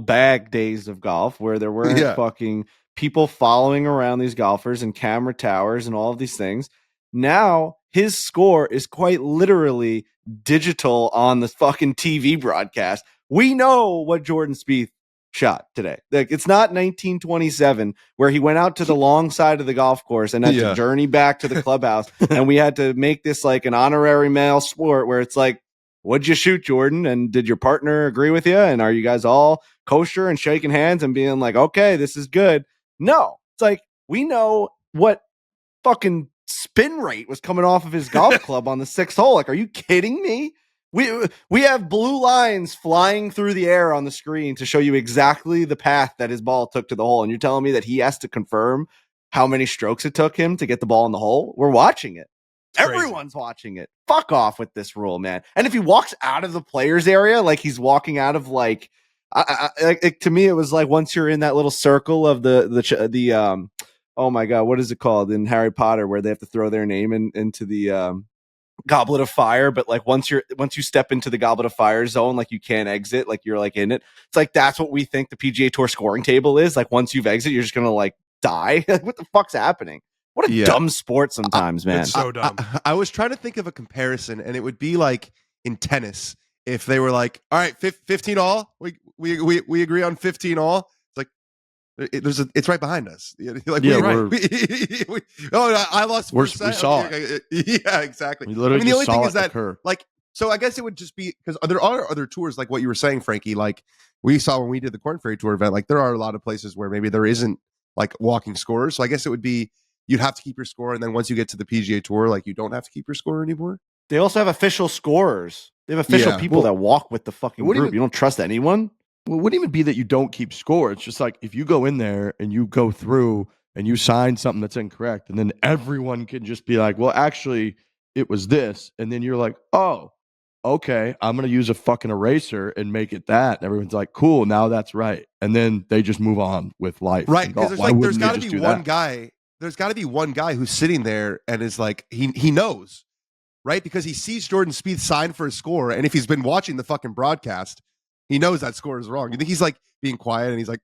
bag days of golf, where there weren't fucking people following around these golfers and camera towers and all of these things. Now his score is quite literally digital on the fucking TV broadcast. We know what Jordan Spieth shot today. Like it's not 1927 where he went out to the long side of the golf course and had to journey back to the clubhouse and we had to make this like an honorary male sport where it's like, what'd you shoot, Jordan? And did your partner agree with you? And are you guys all kosher and shaking hands and being like, okay, this is good? No, it's like, we know what fucking spin rate was coming off of his golf club on the 6th hole. Like, are you kidding me? We have blue lines flying through the air on the screen to show you exactly the path that his ball took to the hole. And you're telling me that he has to confirm how many strokes it took him to get the ball in the hole? We're watching it. Everyone's watching it. Fuck off with this rule, man. And if he walks out of the players area, like he's walking out of like, to me, it was like once you're in that little circle of the oh my God, what is it called in Harry Potter where they have to throw their name into the Goblet of Fire, but like once you step into the Goblet of Fire zone, like you can't exit, like you're like in it. It's like that's what we think the PGA Tour scoring table is. Like once you've exited, you're just gonna like die. What the fuck's happening? What a dumb sport sometimes, man. It's so dumb. I was trying to think of a comparison, and it would be like in tennis if they were like, all right, 15 all. We agree on 15 all. It's right behind us. Like, yeah, right. I lost. We saw it. Yeah, exactly. We literally the only saw thing it is that, occur. like, so I guess it would just be because there are other tours, like what you were saying, Frankie. Like we saw when we did the Corn Ferry Tour event. Like there are a lot of places where maybe there isn't like walking scorers. So I guess it would be you'd have to keep your score, and then once you get to the PGA Tour, like you don't have to keep your score anymore. They also have official scorers. They have official Yeah. people that walk with the fucking What do group. you- You don't trust anyone? Well, it wouldn't even be that you don't keep score. It's just like if you go in there and you go through and you sign something that's incorrect, and then everyone can just be like, well, actually, it was this. And then you're like, oh, okay, I'm going to use a fucking eraser and make it that. And everyone's like, cool, now that's right. And then they just move on with life. Right, and because golf. there's Why like there's wouldn't they got to just be do one that? guy. There's got to be one guy who's sitting there and is like he knows, right? Because he sees Jordan Spieth sign for a score, and if he's been watching the fucking broadcast, he knows that score is wrong. You think he's like being quiet and he's like,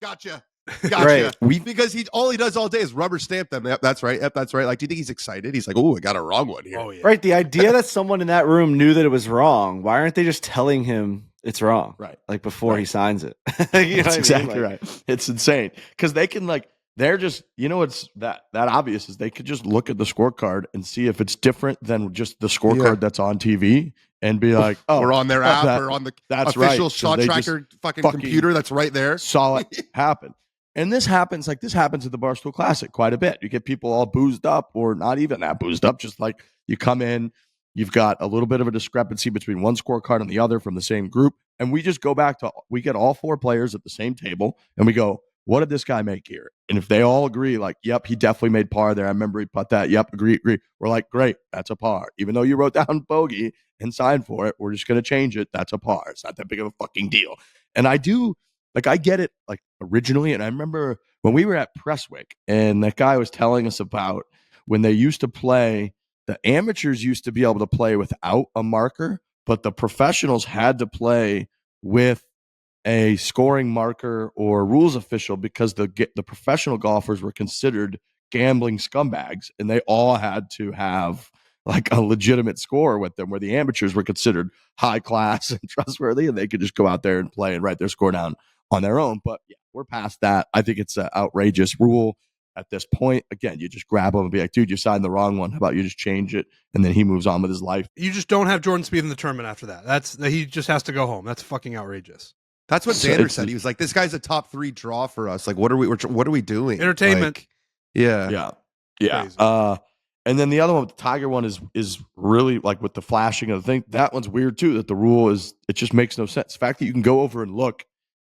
gotcha. Right. Because all he does all day is rubber stamp them. Yep, that's right. Yep, that's right. Like, do you think he's excited? He's like, oh, I got a wrong one here. Oh yeah. Right. The idea that someone in that room knew that it was wrong. Why aren't they just telling him it's wrong? Right. Like before he Right. signs it. You know That's what I mean? exactly Like, right. It's insane because they can like they're just it's that obvious is they could just look at the scorecard and see if it's different than just the scorecard that's on TV and be like, oh, or on their app or on the that's official right, shot they just tracker fucking computer that's right there. saw it happen. And this happens at the Barstool Classic quite a bit. You get people all boozed up or not even that boozed up, just like you come in, you've got a little bit of a discrepancy between one scorecard and the other from the same group. And we just go back to, we get all four players at the same table and we go, what did this guy make here? And if they all agree, like, yep, he definitely made par there. I remember he put that. Yep, agree. We're like, great, that's a par. Even though you wrote down bogey and signed for it, we're just going to change it. That's a par. It's not that big of a fucking deal. And I get it, like, originally. And I remember when we were at Presswick and that guy was telling us about when they used to play, the amateurs used to be able to play without a marker, but the professionals had to play with a scoring marker or rules official because the professional golfers were considered gambling scumbags and they all had to have like a legitimate score with them, where the amateurs were considered high class and trustworthy and they could just go out there and play and write their score down on their own. But yeah, we're past that. I think it's an outrageous rule at this point. Again, you just grab him and be like, dude, you signed the wrong one. How about you just change it? And then he moves on with his life. You just don't have Jordan Spieth in the tournament after that. He just has to go home. That's fucking outrageous. That's what Xander said. He was like, this guy's a top 3 draw for us. Like, what are we doing? Entertainment. Like, yeah. Crazy. And then the other one, the Tiger one, is really like with the flashing of the thing. That one's weird too. That the rule is, it just makes no sense. The fact that you can go over and look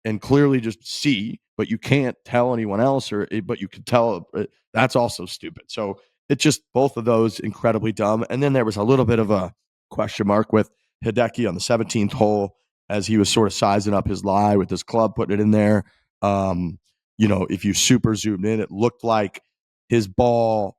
and clearly just see, but you can't tell anyone else, but you can tell. That's also stupid. So it's just both of those incredibly dumb. And then there was a little bit of a question mark with Hideki on the 17th hole as he was sort of sizing up his lie with his club, putting it in there. If you super zoomed in, it looked like his ball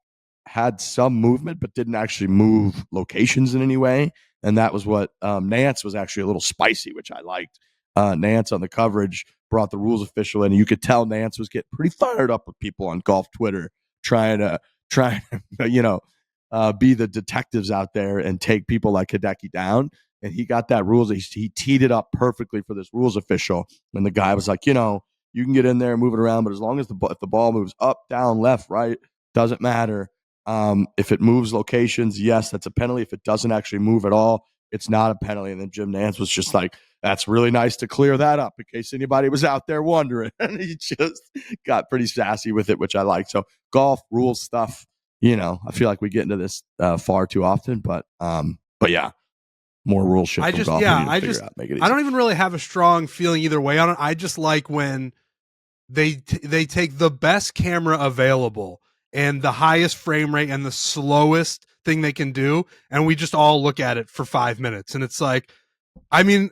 had some movement, but didn't actually move locations in any way. And that was what Nance was actually a little spicy, which I liked. Nance on the coverage brought the rules official in, and you could tell Nance was getting pretty fired up with people on golf Twitter trying to be the detectives out there and take people like Hideki down. And he got that rules. He teed it up perfectly for this rules official. And the guy was like, you can get in there and move it around, but as long as if the ball moves up, down, left, right, doesn't matter. If it moves locations, yes, that's a penalty. If it doesn't actually move at all, it's not a penalty. And then Jim Nance was just like, that's really nice to clear that up in case anybody was out there wondering. And he just got pretty sassy with it, which I like. So golf rules stuff, I feel like we get into this far too often, but yeah, more rule shit. I don't even really have a strong feeling either way on it. I just like when they take the best camera available and the highest frame rate and the slowest thing they can do, and we just all look at it for 5 minutes. And it's like, I mean,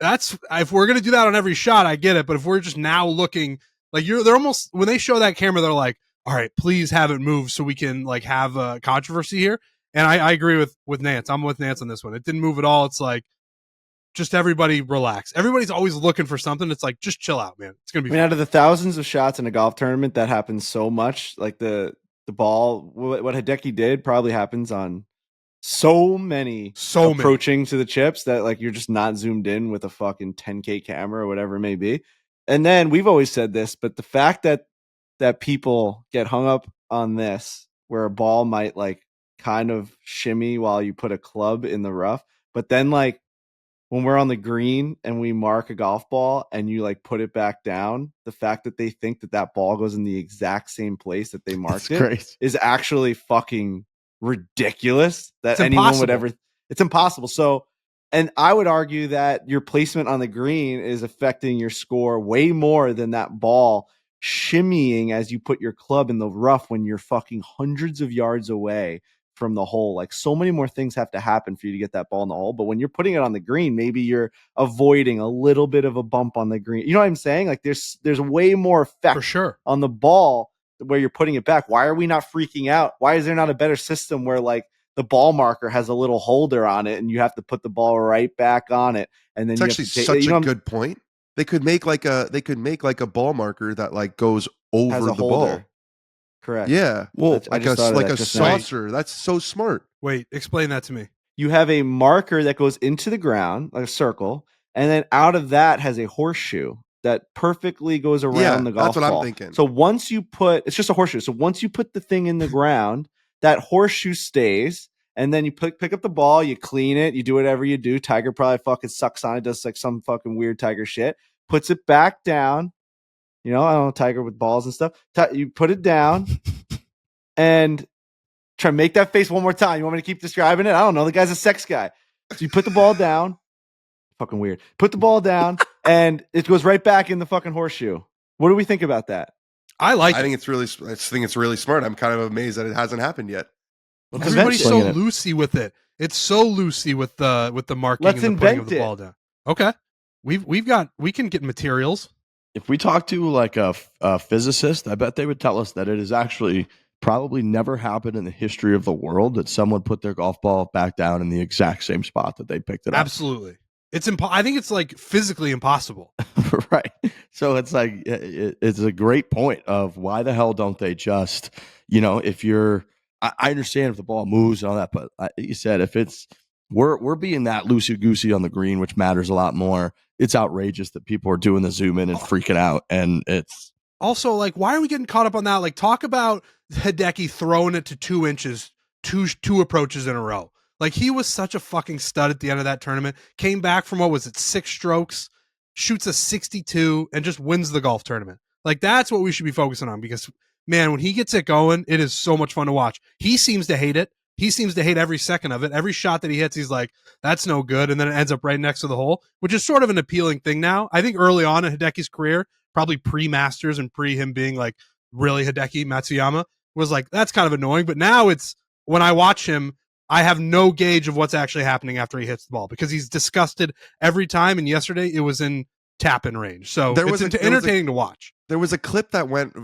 that's, if we're gonna do that on every shot, I get it. But if we're just now looking like they're almost, when they show that camera, they're like, all right, please have it move so we can like have a controversy here. And I agree with Nance. I'm with Nance on this one. It didn't move at all. It's like, just everybody relax. Everybody's always looking for something. It's like, just chill out, man. It's gonna be fun. Out of the thousands of shots in a golf tournament, that happens so much. Like the ball, what Hideki did probably happens on so many approaching to the chips that like you're just not zoomed in with a fucking 10K camera or whatever it may be. And then we've always said this, but the fact that people get hung up on this, where a ball might like kind of shimmy while you put a club in the rough, but then like when we're on the green and we mark a golf ball and you like put it back down, the fact that they think that that ball goes in the exact same place that they marked it crazy. is actually fucking ridiculous. That It's anyone would impossible. ever. It's impossible. So, and I would argue that your placement on the green is affecting your score way more than that ball shimmying as you put your club in the rough when you're fucking hundreds of yards away from the hole. Like, so many more things have to happen for you to get that ball in the hole. But when you're putting it on the green, maybe you're avoiding a little bit of a bump on the green. You know what I'm saying? Like, there's way more effect For sure. on the ball where you're putting it back. Why are we not freaking out? Why is there not a better system where like the ball marker has a little holder on it and you have to put the ball right back on it? And then It's you actually have to take, such you know, a good point. They could make like a ball marker that like goes over has the a holder. ball. Correct. Yeah. Well, I Like just thought of like that a just now. saucer. That's so smart. Wait, explain that to me. You have a marker that goes into the ground, like a circle, and then out of that has a horseshoe that perfectly goes around Yeah, the golf that's what I'm ball. thinking. So once you put, it's just a horseshoe. So once you put the thing in the ground, that horseshoe stays, and then you pick up the ball, you clean it, you do whatever you do. Tiger probably fucking sucks on it, does like some fucking weird Tiger shit, puts it back down. You know, I don't know, Tiger with balls and stuff. You put it down and try to make that face one more time. You want me to keep describing it? I don't know. The guy's a sex guy. So you put the ball down. Fucking weird. Put the ball down and it goes right back in the fucking horseshoe. What do we think about that? I like I it. think it's really smart. I'm kind of amazed that it hasn't happened yet. Let's Everybody's invent so it. loosey with it. It's so loosey with the marking Let's and the putting of invent the it. ball down. Okay. We can get materials. If we talk to like a physicist, I bet they would tell us that it has actually probably never happened in the history of the world that someone put their golf ball back down in the exact same spot that they picked it up. Absolutely. It's I think it's like physically impossible. Right. So it's like it's a great point of why the hell don't they just, if you're, I understand if the ball moves and all that, but you said if it's we're being that loosey goosey on the green, which matters a lot more. It's outrageous that people are doing the zoom in and freaking out, and it's Also, like, why are we getting caught up on that? Like, talk about Hideki throwing it to 2 inches, two approaches in a row. Like, he was such a fucking stud at the end of that tournament. Came back from, 6 strokes, shoots a 62, and just wins the golf tournament. Like, that's what we should be focusing on because, man, when he gets it going, it is so much fun to watch. He seems to hate it. He seems to hate every second of it. Every shot that he hits, he's like, that's no good. And then it ends up right next to the hole, which is sort of an appealing thing now. I think early on in Hideki's career, probably pre-Masters and pre him being like really Hideki Matsuyama, was like, that's kind of annoying. But now it's, when I watch him, I have no gauge of what's actually happening after he hits the ball because he's disgusted every time. And yesterday it was in tap-in range. So it's entertaining to watch. There was a clip that went.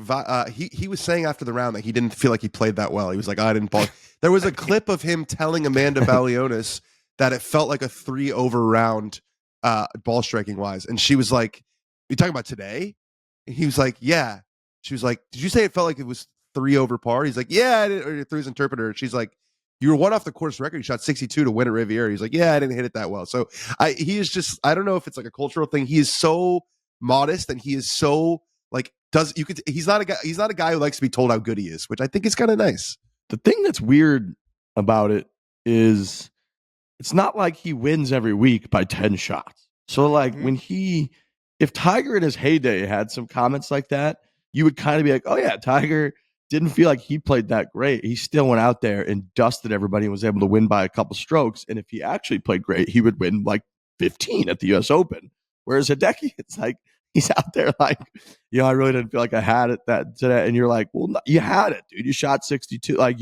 He was saying after the round that he didn't feel like he played that well. He was like, I didn't ball. There was a clip of him telling Amanda Balionis that it felt like a 3 over round ball striking wise, and she was like, "You talking about today?" And he was like, "Yeah." She was like, "Did you say it felt like it was 3 over par?" He's like, "Yeah." Or through his interpreter, she's like, "You were 1 off the course record. You shot 62 to win at Riviera." He's like, "Yeah, I didn't hit it that well." So he is just. I don't know if it's like a cultural thing. He is so modest, and he is so. Like he's not a guy who likes to be told how good he is, which I think is kind of nice. the thing that's weird about it is it's not like he wins every week by 10 shots. So like if Tiger in his heyday had some comments like that, you would kind of be like, oh yeah, Tiger didn't feel like he played that great. He still went out there and dusted everybody and was able to win by a couple strokes. And if he actually played great, he would win like 15 at the US Open. Whereas Hideki, it's like, he's out there like, I really didn't feel like I had it that today. And you're like, well, no, you had it, dude. You shot 62. Like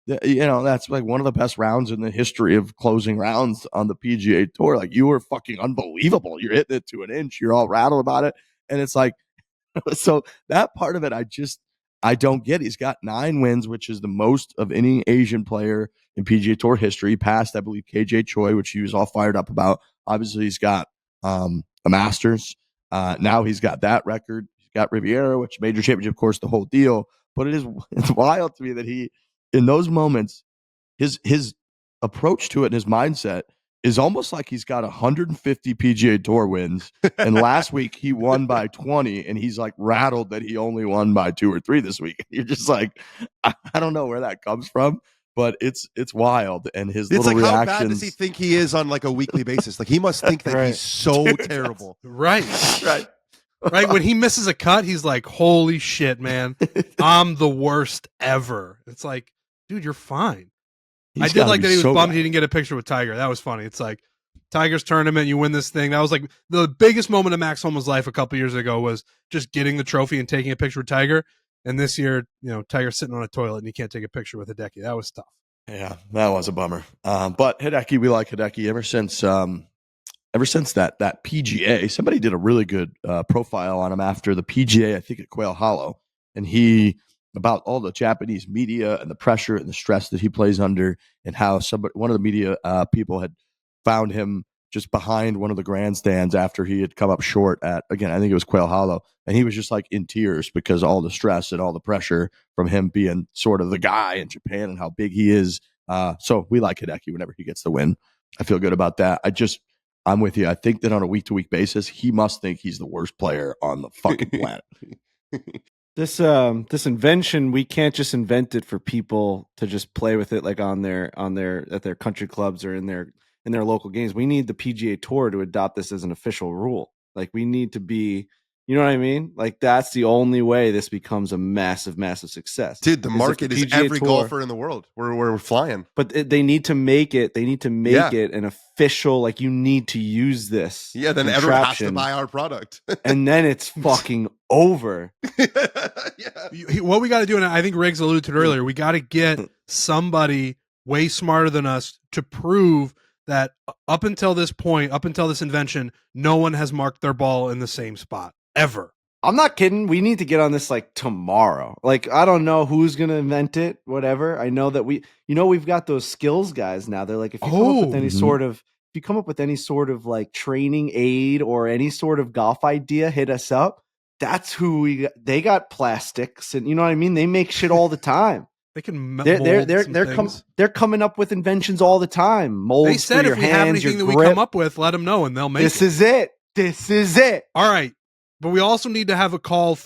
that's like one of the best rounds in the history of closing rounds on the PGA Tour. Like you were fucking unbelievable. You're hitting it to an inch. You're all rattled about it. And it's like, so that part of it, I don't get. He's got 9 wins, which is the most of any Asian player in PGA Tour history. Past, I believe, KJ Choi, which he was all fired up about. Obviously, he's got a Masters. Now he's got that record. He's got Riviera, which major championship, of course, the whole deal. But it's wild to me that he, in those moments, his approach to it and his mindset is almost like he's got 150 PGA Tour wins. And last week he won by 20, and he's like rattled that he only won by 2 or 3 this week. You're just like, I don't know where that comes from. but it's wild. And his It's little like, how reactions. bad does he think he is on like a weekly basis? Like, he must think that Right. he's so terrible. Right. Right. When he misses a cut, he's like, holy shit, man. I'm the worst ever. It's like, dude, you're fine. I did like that he was bummed he didn't get a picture with Tiger. That was funny. It's like, Tiger's tournament, you win this thing. That was like the biggest moment of Max Homa's life a couple years ago, was just getting the trophy and taking a picture with Tiger. And this year, Tiger's sitting on a toilet and he can't take a picture with Hideki. That was tough. Yeah, that was a bummer. But Hideki, we like Hideki ever since that PGA. Somebody did a really good profile on him after the PGA, I think at Quail Hollow, and about all the Japanese media and the pressure and the stress that he plays under, and how one of the media people had found him just behind one of the grandstands after he had come up short at, again, I think it was Quail Hollow, and he was just like in tears because all the stress and all the pressure from him being sort of the guy in Japan and how big he is. So we like Hideki whenever he gets the win. I feel good about that. I'm with you. I think that on a week-to-week basis, he must think he's the worst player on the fucking planet. This invention, we can't just invent it for people to just play with it like at their country clubs or in their local games. We need the PGA Tour to adopt this as an official rule. Like, we need to be, you know what I mean? Like, that's the only way this becomes a massive, massive success. Dude, the market is every golfer in the world. We're flying. But they need to make it. They need to make it an official. Like, you need to use this. Yeah, then everyone has to buy our product, and then it's fucking over. Yeah. What we got to do, and I think Riggs alluded to it earlier, we got to get somebody way smarter than us to prove that up until this point, up until this invention, no one has marked their ball in the same spot ever. I'm not kidding. We need to get on this like tomorrow. Like, I don't know who's going to invent it, whatever. I know that we've got those skills guys now. They're like, if you come up with any sort of like training aid or any sort of golf idea, hit us up. That's who they got plastics, and you know what I mean? They make shit all the time. They can they're coming up with inventions all the time. Molds. They said for your if we hands, have anything that we come up with, let them know and they'll make This is it. All right. But we also need to have a call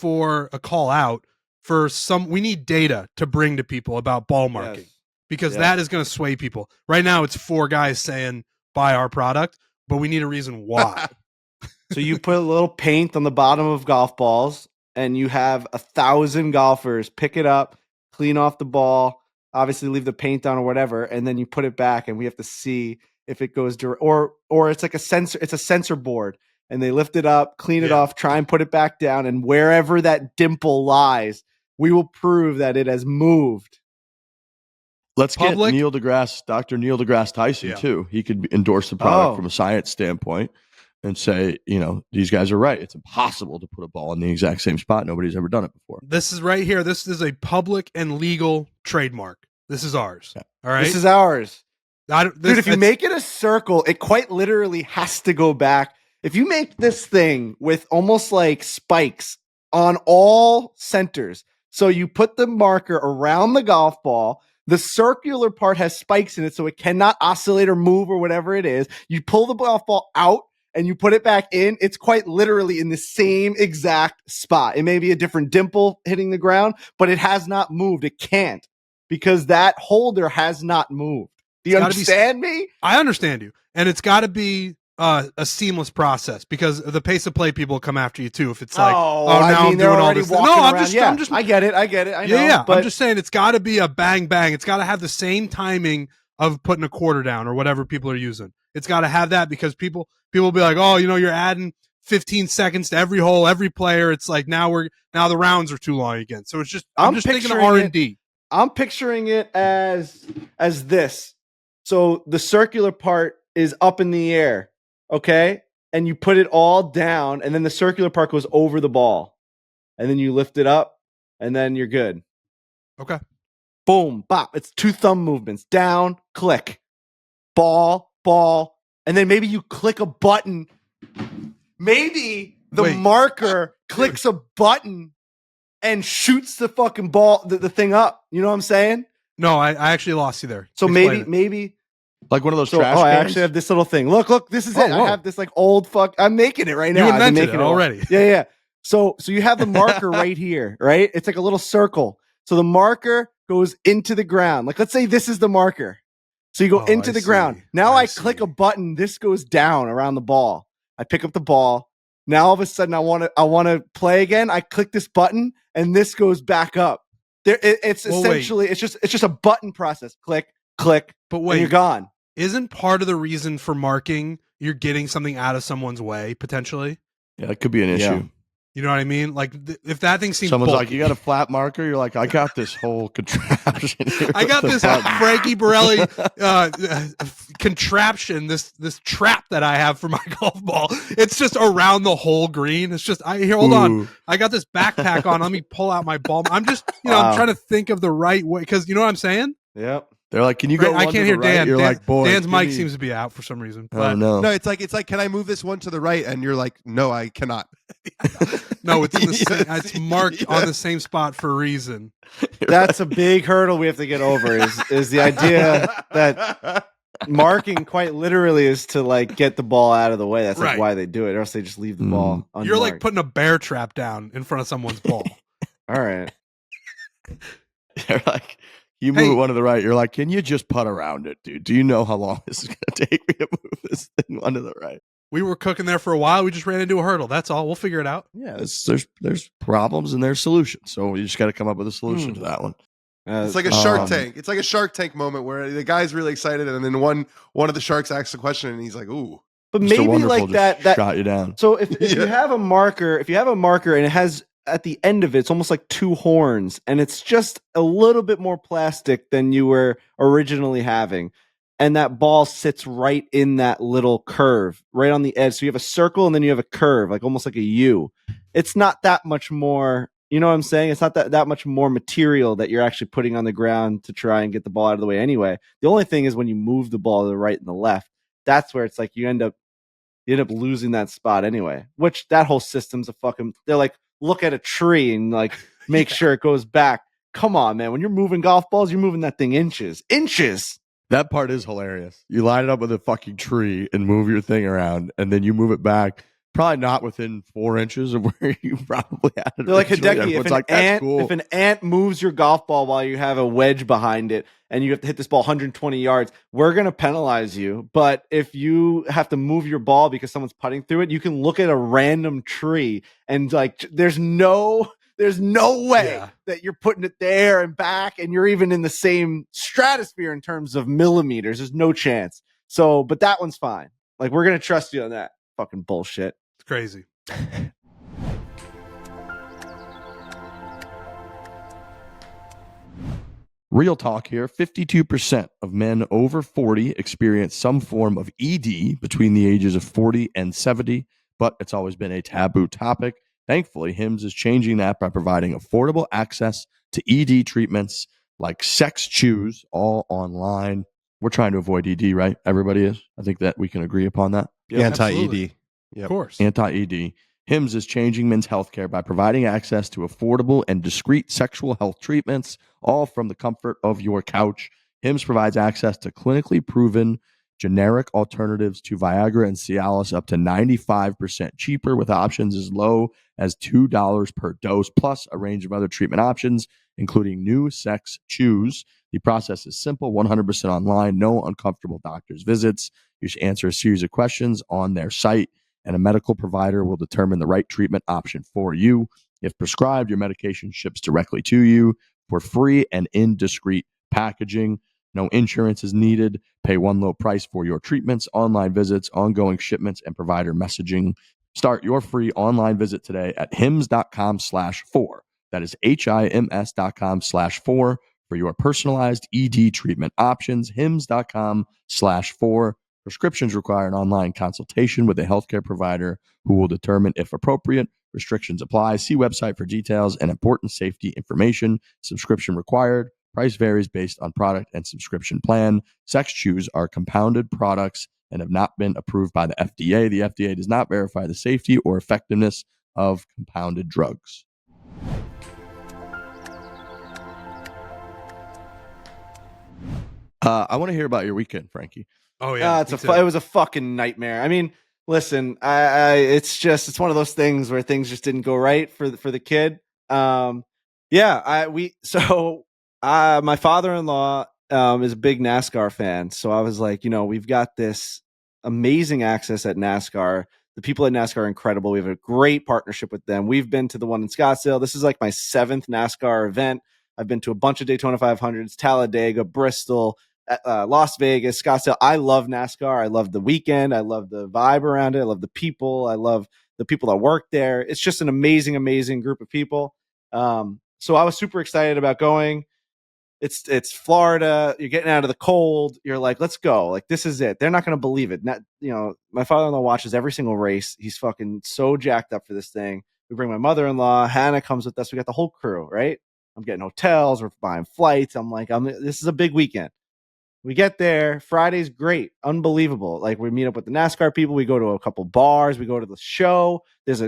out for we need data to bring to people about ball marking, because that is going to sway people. Right now it's 4 guys saying buy our product, but we need a reason why. So you put a little paint on the bottom of golf balls and you have 1,000 golfers pick it up, clean off the ball, obviously leave the paint on or whatever, and then you put it back and we have to see if it goes or it's like a sensor board, and they lift it up, clean it off, try and put it back down, and wherever that dimple lies, we will prove that it has moved. Let's get Dr. Neil deGrasse Tyson too. He could endorse the product from a science standpoint and say, these guys are right. It's impossible to put a ball in the exact same spot. Nobody's ever done it before. This is right here. This is a public and legal trademark. This is ours. Yeah. All right. This is ours. Dude, if you make it a circle, it quite literally has to go back. If you make this thing with almost like spikes on all centers, so you put the marker around the golf ball, the circular part has spikes in it so it cannot oscillate or move or whatever it is. You pull the golf ball out and you put it back in. It's quite literally in the same exact spot. It may be a different dimple hitting the ground, but it has not moved. It can't, because that holder has not moved. Do you understand me? I understand you. And it's got to be a seamless process, because the pace of play people come after you too. If it's like, I'm doing all this. I get it. I know, but I'm just saying it's got to be a bang bang. It's got to have the same timing of putting a quarter down or whatever people are using. It's got to have that, because people will be like, you're adding 15 seconds to every hole, every player. It's like now the rounds are too long again. So it's just I'm just thinking of R&D. I'm picturing it as this. So the circular part is up in the air, okay? And you put it all down, and then the circular part goes over the ball. And then you lift it up, and then you're good. Okay. Boom, bop. It's 2 thumb movements. Down, click. Ball, and then maybe you click a button. Maybe the marker clicks a button and shoots the fucking ball, the thing up. You know what I'm saying? No, I actually lost you there. So maybe like one of those trash cans? I actually have this little thing. Look, this is it. Whoa. I have this like old I'm making it right now. You invented it already. Yeah. So you have the marker right here, right? It's like a little circle. So the marker goes into the ground. Like, let's say this is the marker. So you go into the ground. Now I click a button. This goes down around the ball. I pick up the ball. Now all of a sudden I want to play again. I click this button and this goes back up. It's essentially it's just a button process. Click, click, but wait, and you're gone. Isn't part of the reason for marking you're getting something out of someone's way potentially? Yeah, it could be an issue. You know what I mean? Like if that thing seems someone's bulky, like, you got a flat marker. You're like, I got this whole contraption here. I got this Frankie Borelli contraption, this trap that I have for my golf ball. It's just around the whole green. It's just hold on. I got this backpack on. Let me pull out my ball. I'm just I'm trying to think of the right way because you know what I'm saying? Yep. They're like, can you go? I can't hear Dan. You're like, boy, Dan's mic seems to be out for some reason. Oh no, it's like, can I move this one to the right? And you're like, no, I cannot. No, it's in the same, it's marked on the same spot for a reason. That's a big hurdle we have to get over. Is the idea that marking quite literally is to like get the ball out of the way. That's like why they do it, or else they just leave the ball unmarked. You're like putting a bear trap down in front of someone's ball. All right. You're like, you move it one to the right. You're like, can you just putt around it, dude? Do you know how long this is going to take me to move this thing one to the right? We were cooking there for a while. We just ran into a hurdle. That's all. We'll figure it out. Yeah, there's problems and there's solutions. So you just got to come up with a solution to that one. It's like a Shark Tank. It's like a Shark Tank moment where the guy's really excited, and then one of the sharks asks a question, and he's like, "Ooh." But maybe like that shot you down. So if you have a marker, and it has at the end of it, it's almost like two horns, and it's just a little bit more plastic than you were originally having. And that ball sits right in that little curve, right on the edge. So you have a circle and then you have a curve, like almost like a U. It's not that much more, you know what I'm saying? It's not that much more material that you're actually putting on the ground to try and get the ball out of the way anyway. The only thing is when you move the ball to the right and the left, that's where it's like you end up losing that spot anyway, which that whole system's they're like, look at a tree and like make sure it goes back. Come on, man. When you're moving golf balls, you're moving that thing inches. That part is hilarious. You line it up with a fucking tree and move your thing around, and then you move it back. Probably not within 4 inches of where you probably had it. They're like, Hideki, if an ant moves your golf ball while you have a wedge behind it and you have to hit this ball 120 yards, we're going to penalize you. But if you have to move your ball because someone's putting through it, you can look at a random tree and like, there's no way that you're putting it there and back and you're even in the same stratosphere in terms of millimeters. There's no chance. So, but that one's fine. Like, we're going to trust you on that. Fucking bullshit. It's crazy. Real talk here. 52% of men over 40 experience some form of ED between the ages of 40 and 70, but it's always been a taboo topic. Thankfully, HIMS is changing that by providing affordable access to ED treatments like sex chews, all online. We're trying to avoid ED, right? Everybody is. I think that we can agree upon that. Anti-ED. Yep. Of course. Anti-ED. HIMS is changing men's healthcare by providing access to affordable and discreet sexual health treatments, all from the comfort of your couch. HIMS provides access to clinically proven generic alternatives to Viagra and Cialis up to 95% cheaper, with options as low as $2 per dose, plus a range of other treatment options, including new sex chews. The process is simple, 100% online, no uncomfortable doctor's visits. You should answer a series of questions on their site, and a medical provider will determine the right treatment option for you. If prescribed, your medication ships directly to you for free and in discreet packaging. No insurance is needed. Pay one low price for your treatments, online visits, ongoing shipments, and provider messaging. Start your free online visit today at hims.com/4. That is HIMS.com/4 for your personalized ED treatment options. hims.com/4. Prescriptions require an online consultation with a healthcare provider who will determine if appropriate. Restrictions apply. See website for details and important safety information. Subscription required. Price varies based on product and subscription plan. Sex chews are compounded products and have not been approved by the FDA. The FDA does not verify the safety or effectiveness of compounded drugs. I want to hear about your weekend, Frankie. Oh yeah, it was a fucking nightmare. I mean, listen, it's one of those things where things just didn't go right for the kid. I My father-in-law is a big NASCAR fan, so I was like, we've got this amazing access at NASCAR. The people at NASCAR are incredible. We have a great partnership with them. We've been to the one in Scottsdale. This is like my 7th NASCAR event. I've been to a bunch of Daytona 500s, Talladega, Bristol, Las Vegas, Scottsdale. I love NASCAR. I love the weekend. I love the vibe around it. I love the people. I love the people that work there. It's just an amazing, amazing group of people. So I was super excited about going. It's Florida. You're getting out of the cold. You're like, let's go. Like, this is it. They're not going to believe it. My father-in-law watches every single race. He's fucking so jacked up for this thing. We bring my mother-in-law. Hannah comes with us. We got the whole crew, right? I'm getting hotels. We're buying flights. I'm like, this is a big weekend. We get there. Friday's great. Unbelievable. Like, we meet up with the NASCAR people. We go to a couple bars. We go to the show. There's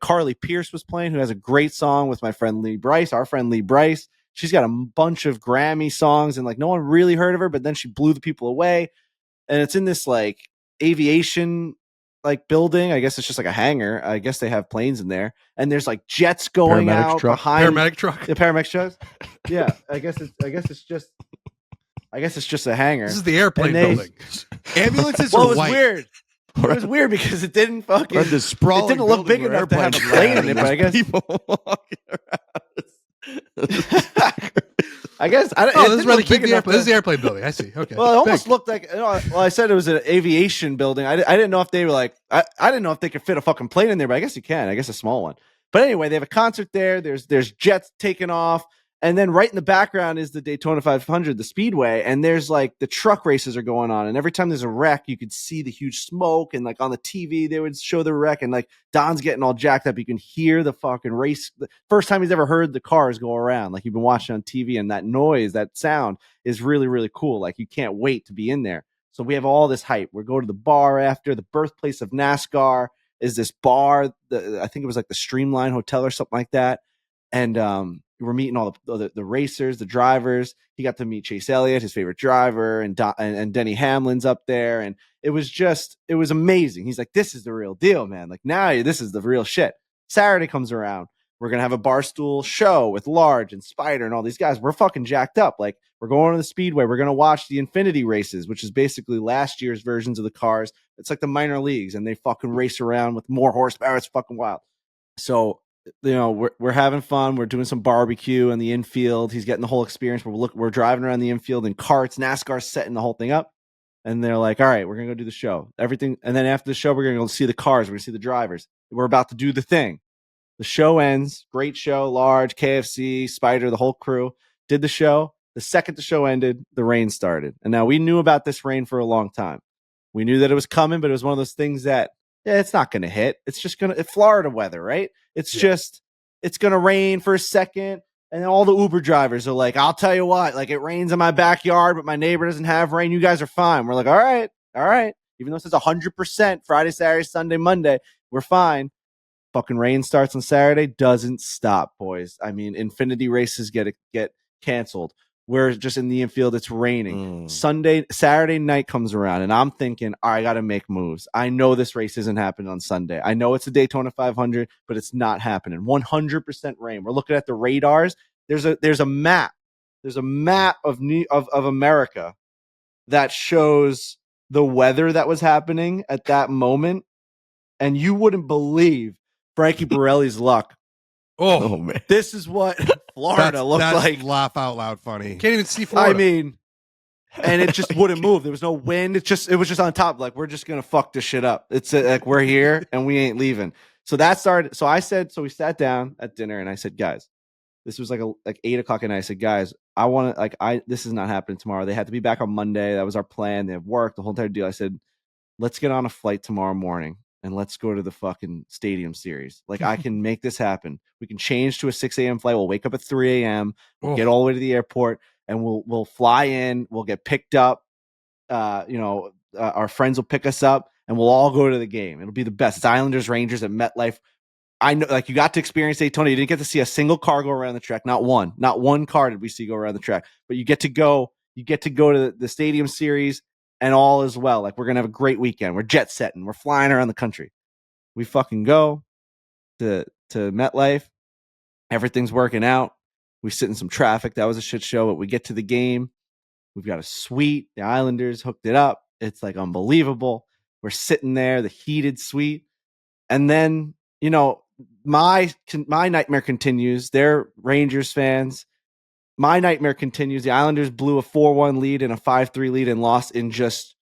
Carly Pierce was playing, who has a great song with my friend Lee Bryce, our friend Lee Bryce. She's got a bunch of Grammy songs, and like no one really heard of her, but then she blew the people away. And it's in this like aviation like building. I guess it's just like a hangar. I guess they have planes in there, and there's like jets going Paramedics out truck. behind Paramedic truck. the paramedic trucks. Yeah, I guess it's just a hangar. This is the airplane building. Ambulances Well, are it was white. weird. It was weird because it didn't fucking. Or this sprawling It didn't look building big where enough to have a airplanes plane land in it, and but I there's guess. people walking around. I guess. I don't. Oh, it this is didn't where they look big keep the enough airplane. This is to- the airplane building. I see. Okay. Well, it almost Big. looked like. Well, I said it was an aviation building. I didn't know if they were like. I didn't know if they could fit a fucking plane in there, but I guess you can. I guess a small one. But anyway, they have a concert there. There's jets taking off, and then right in the background is the Daytona 500, the Speedway, and there's like the truck races are going on, and every time there's a wreck, you could see the huge smoke, and like on the TV they would show the wreck, and like Don's getting all jacked up. You can hear the fucking race. The first time he's ever heard the cars go around, like you've been watching on TV, and that noise, that sound is really, really cool. Like you can't wait to be in there. So we have all this hype. We're going to the bar after. The birthplace of NASCAR is this bar. I think it was like the Streamline Hotel or something like that. And we're meeting all the racers, the drivers. He got to meet Chase Elliott, his favorite driver, and Denny Hamlin's up there. And it was amazing. He's like, this is the real deal, man. Like now this is the real shit. Saturday comes around. We're going to have a Barstool show with Large and Spider and all these guys. We're fucking jacked up. Like, we're going to the Speedway. We're going to watch the Infinity races, which is basically last year's versions of the cars. It's like the minor leagues, and they fucking race around with more horsepower. It's fucking wild. So, we're having fun. We're doing some barbecue in the infield. He's getting the whole experience. We're driving around the infield in carts. NASCAR's setting the whole thing up. And they're like, all right, we're going to go do the show. Everything. And then after the show, we're going to go see the cars. We're going to see the drivers. We're about to do the thing. The show ends. Great show. Large, KFC, Spider, the whole crew did the show. The second the show ended, the rain started. And now we knew about this rain for a long time. We knew that it was coming, but it was one of those things that, it's not going to hit. It's just going to, Florida weather, right? It's going to rain for a second. And then all the Uber drivers are like, I'll tell you what, like it rains in my backyard, but my neighbor doesn't have rain. You guys are fine. We're like, all right. Even though it says 100% Friday, Saturday, Sunday, Monday, we're fine. Fucking rain starts on Saturday, doesn't stop, boys. I mean, Infinity races get canceled. We're just in the infield. It's raining. Saturday night comes around, and I'm thinking, I got to make moves. I know this race isn't happening on Sunday. I know it's a Daytona 500, but it's not happening. 100% rain. We're looking at the radars. There's a map. There's a map of America that shows the weather that was happening at that moment, and you wouldn't believe Frankie Borelli's luck. Oh man. This is what Florida looked that's like. Laugh out loud funny. Can't even see Florida. I mean, and it just wouldn't move. There was no wind. It was just on top. Like, we're just going to fuck this shit up. It's like, we're here and we ain't leaving. So that started. So we sat down at dinner and I said, guys, this was like 8:00 at night. I said, guys, this is not happening tomorrow. They had to be back on Monday. That was our plan. They have work, the whole entire deal. I said, let's get on a flight tomorrow morning and let's go to the fucking stadium series. Like, I can make this happen. We can change to a 6 a.m. flight. We'll wake up at 3 a.m. We'll get all the way to the airport and we'll fly in. We'll get picked up. Our friends will pick us up and we'll all go to the game. It'll be the best. It's Islanders Rangers at MetLife. I know, like, you got to experience Daytona. You didn't get to see a single car go around the track. Not one car did we see go around the track, but you get to go to the stadium series. And all is well. Like, we're going to have a great weekend. We're jet setting. We're flying around the country. We fucking go to MetLife. Everything's working out. We sit in some traffic. That was a shit show. But we get to the game. We've got a suite. The Islanders hooked it up. It's like unbelievable. We're sitting there, the heated suite. And then, you know, my nightmare continues. They're Rangers fans. My nightmare continues. The Islanders blew a 4-1 lead and a 5-3 lead and lost in just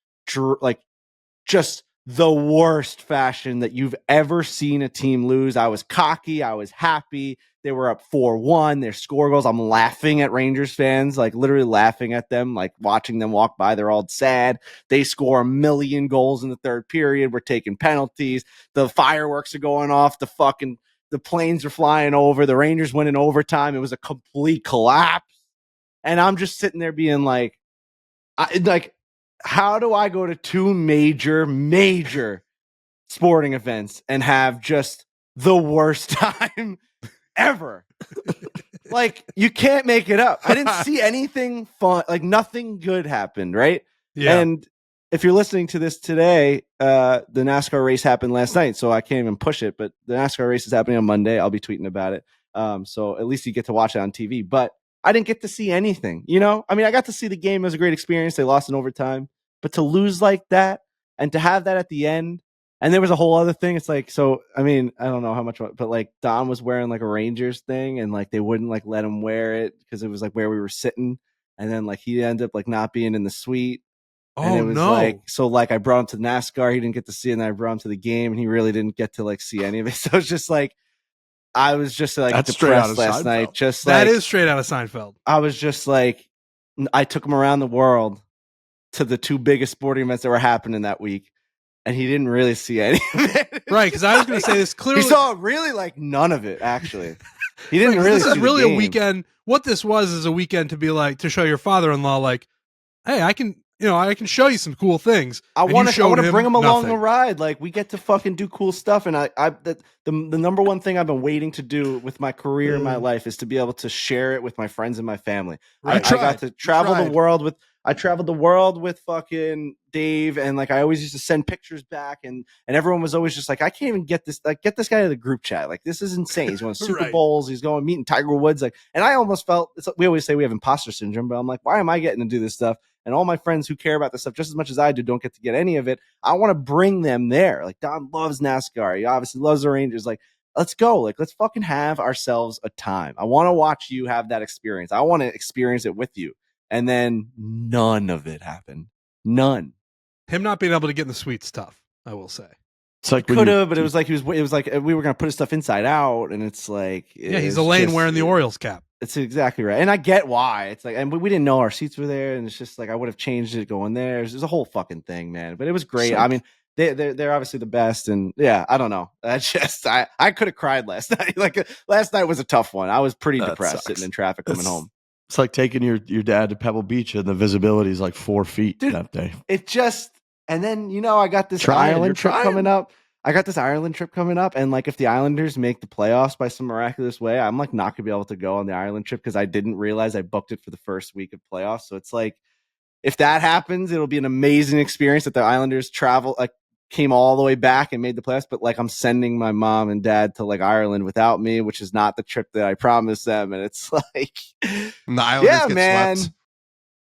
the worst fashion that you've ever seen a team lose. I was cocky. I was happy. They were up 4-1. Their score goals. I'm laughing at Rangers fans, like literally laughing at them, like watching them walk by. They're all sad. They score 1 million goals in the third period. We're taking penalties. The fireworks are going off. The planes are flying over. The Rangers went in overtime. It was a complete collapse. And I'm just sitting there being like, how do I go to 2 major sporting events and have just the worst time ever? Like, you can't make it up. I didn't see anything fun. Like, nothing good happened, right? Yeah. And if you're listening to this today, the NASCAR race happened last night, so I can't even push it. But the NASCAR race is happening on Monday. I'll be tweeting about it. So at least you get to watch it on TV. But I didn't get to see anything, you know? I mean, I got to see the game. It was a great experience. They lost in overtime. But to lose like that and to have that at the end, and there was a whole other thing. It's like, so, I mean, I don't know how much, but like Don was wearing like a Rangers thing and like they wouldn't like let him wear it because it was like where we were sitting. And then like he ended up like not being in the suite. And it was like, so like I brought him to NASCAR. He didn't get to see it. And I brought him to the game and he really didn't get to like see any of it. So it's just like, I was just like That's straight out depressed of last Seinfeld. night. Just That like, is straight out of Seinfeld. I was just like, I took him around the world to the 2 biggest sporting events that were happening that week. And he didn't really see any of it. Right, because I was going to say this clearly. He saw really like none of it, actually. He didn't really This see is the really game. a weekend. What this was is a weekend to be like, to show your father-in-law, like, hey, I can show you some cool things. I And want you to showed bring him along nothing. the ride. Like, we get to fucking do cool stuff. And the number one thing I've been waiting to do with my career in my life is to be able to share it with my friends and my family. Right. I got to travel the tried. world with. I traveled the world with fucking Dave, and like I always used to send pictures back, and everyone was always just like, I can't even get this guy to the group chat. Like, this is insane. He's going to Super Right. Bowls. He's going meeting Tiger Woods. Like, and I almost felt we always say we have imposter syndrome, but I'm like, why am I getting to do this stuff? And all my friends who care about this stuff just as much as I do don't get to get any of it. I want to bring them there. Like, Don loves NASCAR. He obviously loves the Rangers. Like, let's go. Like, let's fucking have ourselves a time. I want to watch you have that experience. I want to experience it with you. And then none of it happened. None. Him not being able to get in the suite's tough, I will say. It's like Could have, but it was like it was like we were gonna put his stuff inside out, and it's like Yeah, he's Elaine wearing the Orioles cap. It's exactly right, and I get why. It's like, and we didn't know our seats were there, and it's just like I would have changed it going there. There's a whole fucking thing, man. But it was great. So- I mean, they're obviously the best, and yeah, I don't know. I could have cried last night. Like last night was a tough one. I was pretty That depressed sucks. sitting in traffic coming home. It's like taking your dad to Pebble Beach and the visibility is like 4 feet Dude, that day. It just, and then, I got this Trying, Ireland you're trip trying. coming up. And like if the Islanders make the playoffs by some miraculous way, I'm like not gonna be able to go on the Ireland trip because I didn't realize I booked it for the first week of playoffs. So it's like, if that happens, it'll be an amazing experience that the Islanders came all the way back and made the playoffs. But like, I'm sending my mom and dad to like Ireland without me, which is not the trip that I promised them. And it's like, And the Islanders get man. swept.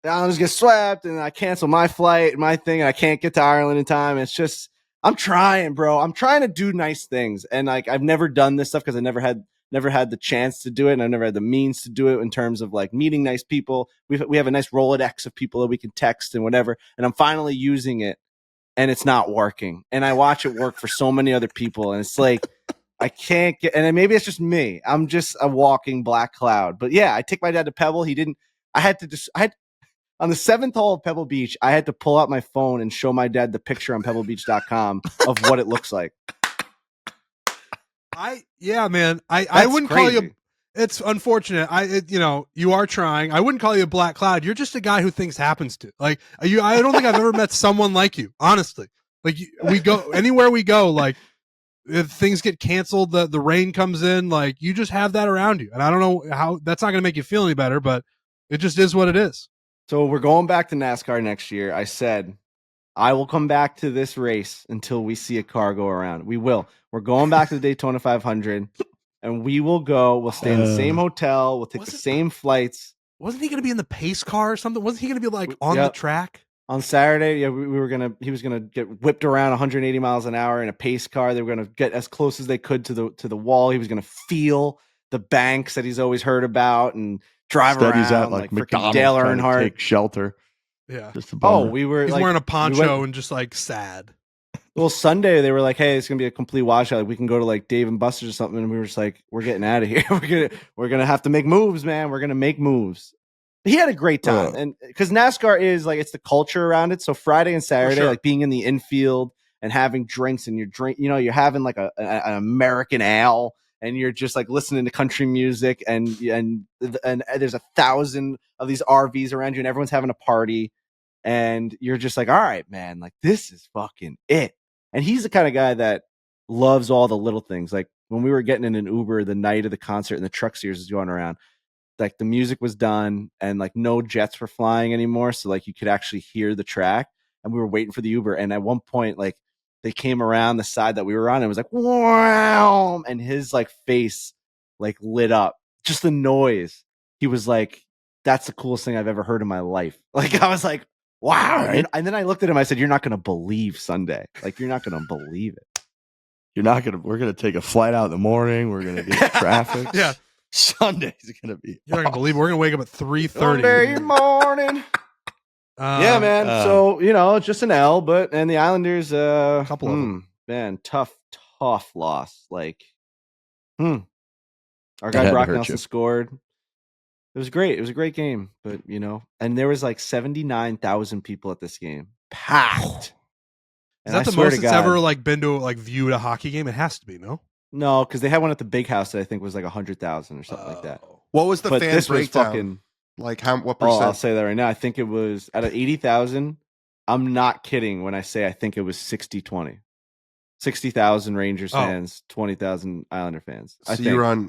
The Islanders get swept, and I cancel my flight, my thing, and I can't get to Ireland in time. It's just, I'm trying, bro. I'm trying to do nice things, and like I've never done this stuff because I never had the chance to do it, and I've never had the means to do it in terms of like meeting nice people. We have a nice Rolodex of people that we can text and whatever, and I'm finally using it, and it's not working. And I watch it work for so many other people, and it's like I can't get. And then maybe it's just me. I'm just a walking black cloud. But yeah, I take my dad to Pebble. He didn't. I had on the 7th hole of Pebble Beach, I had to pull out my phone and show my dad the picture on pebblebeach.com of what it looks like. Man. I That's wouldn't call you. crazy. It's unfortunate. You are trying. I wouldn't call you a black cloud. You're just a guy who things happens to. Like you, I don't think I've ever met someone like you. Honestly, like we go anywhere we go. Like if things get canceled, the rain comes in. Like you just have that around you, and I don't know how that's not going to make you feel any better, but it just is what it is. So we're going back to NASCAR next year. I said, I will come back to this race until we see a car go around. We will. We're going back to the Daytona 500. and we will go. We'll stay in the same hotel. We'll take the Wasn't- same flights. Wasn't he going to be in the pace car or something? Wasn't he going to be like on the Yep. track? On Saturday, yeah, he was gonna get whipped around 180 miles an hour in a pace car. They were gonna get as close as they could to the wall. He was gonna feel the banks that he's always heard about and drive Instead, around he's at like freaking McDonald's Dale trying to Earnhardt. take shelter. Yeah. Just a bummer. We were He's like, wearing a poncho went- and just like sad. well, Sunday they were like, "Hey, it's gonna be a complete washout. Like, we can go to like Dave and Buster's or something." And we were just like, "We're getting out of here. we're gonna have to make moves, man. We're gonna make moves." He had a great time, and because NASCAR is like it's the culture around it. So Friday and Saturday, sure. like being in the infield and having drinks, and you're having like an American ale, and you're just like listening to country music, and there's 1,000 of these RVs around you, and everyone's having a party, and you're just like, all right, man, like this is fucking it. And he's the kind of guy that loves all the little things. Like when we were getting in an Uber the night of the concert, and the truck series was going around. Like the music was done and like no jets were flying anymore. So like you could actually hear the track, and we were waiting for the Uber. And at one point, like they came around the side that we were on and it was like, wow. And his like face like lit up, just the noise. He was like, that's the coolest thing I've ever heard in my life. Like, I was like, wow. Right. And then I looked at him, I said, you're not going to believe Sunday. Like, you're not going to believe it. We're going to take a flight out in the morning. We're going to get traffic. Yeah. Sunday's going to be. You're not going to believe it. We're going to wake up at 3:30. Sunday morning. Yeah, man. So, it's just an L, and the Islanders, a couple of them. Man, tough loss. Like, our That guy had to Brock hurt Nelson you. scored. It was great. It was a great game, but and there was like 79,000 people at this game, packed. Is that the most it's ever like been to like viewed a hockey game? It has to be, no? No, because they had one at the Big House that I think was like 100,000 or something like that. What was the But fan this was breakdown? fucking. Like what Oh, percent? I'll say that right now. I think it was out of 80,000. I'm not kidding when I say I think it was 60-20. 60,000 Rangers fans, 20,000 Islander fans. So I think.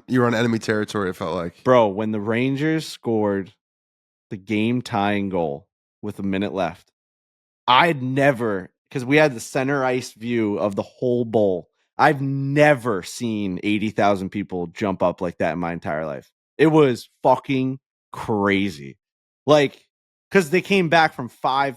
you were on enemy territory. It felt like, Bro, when the Rangers scored the game tying goal with a minute left, I'd never, because we had the center ice view of the whole bowl. I've never seen 80,000 people jump up like that in my entire life. It was fucking crazy. Like, because they came back from 5-2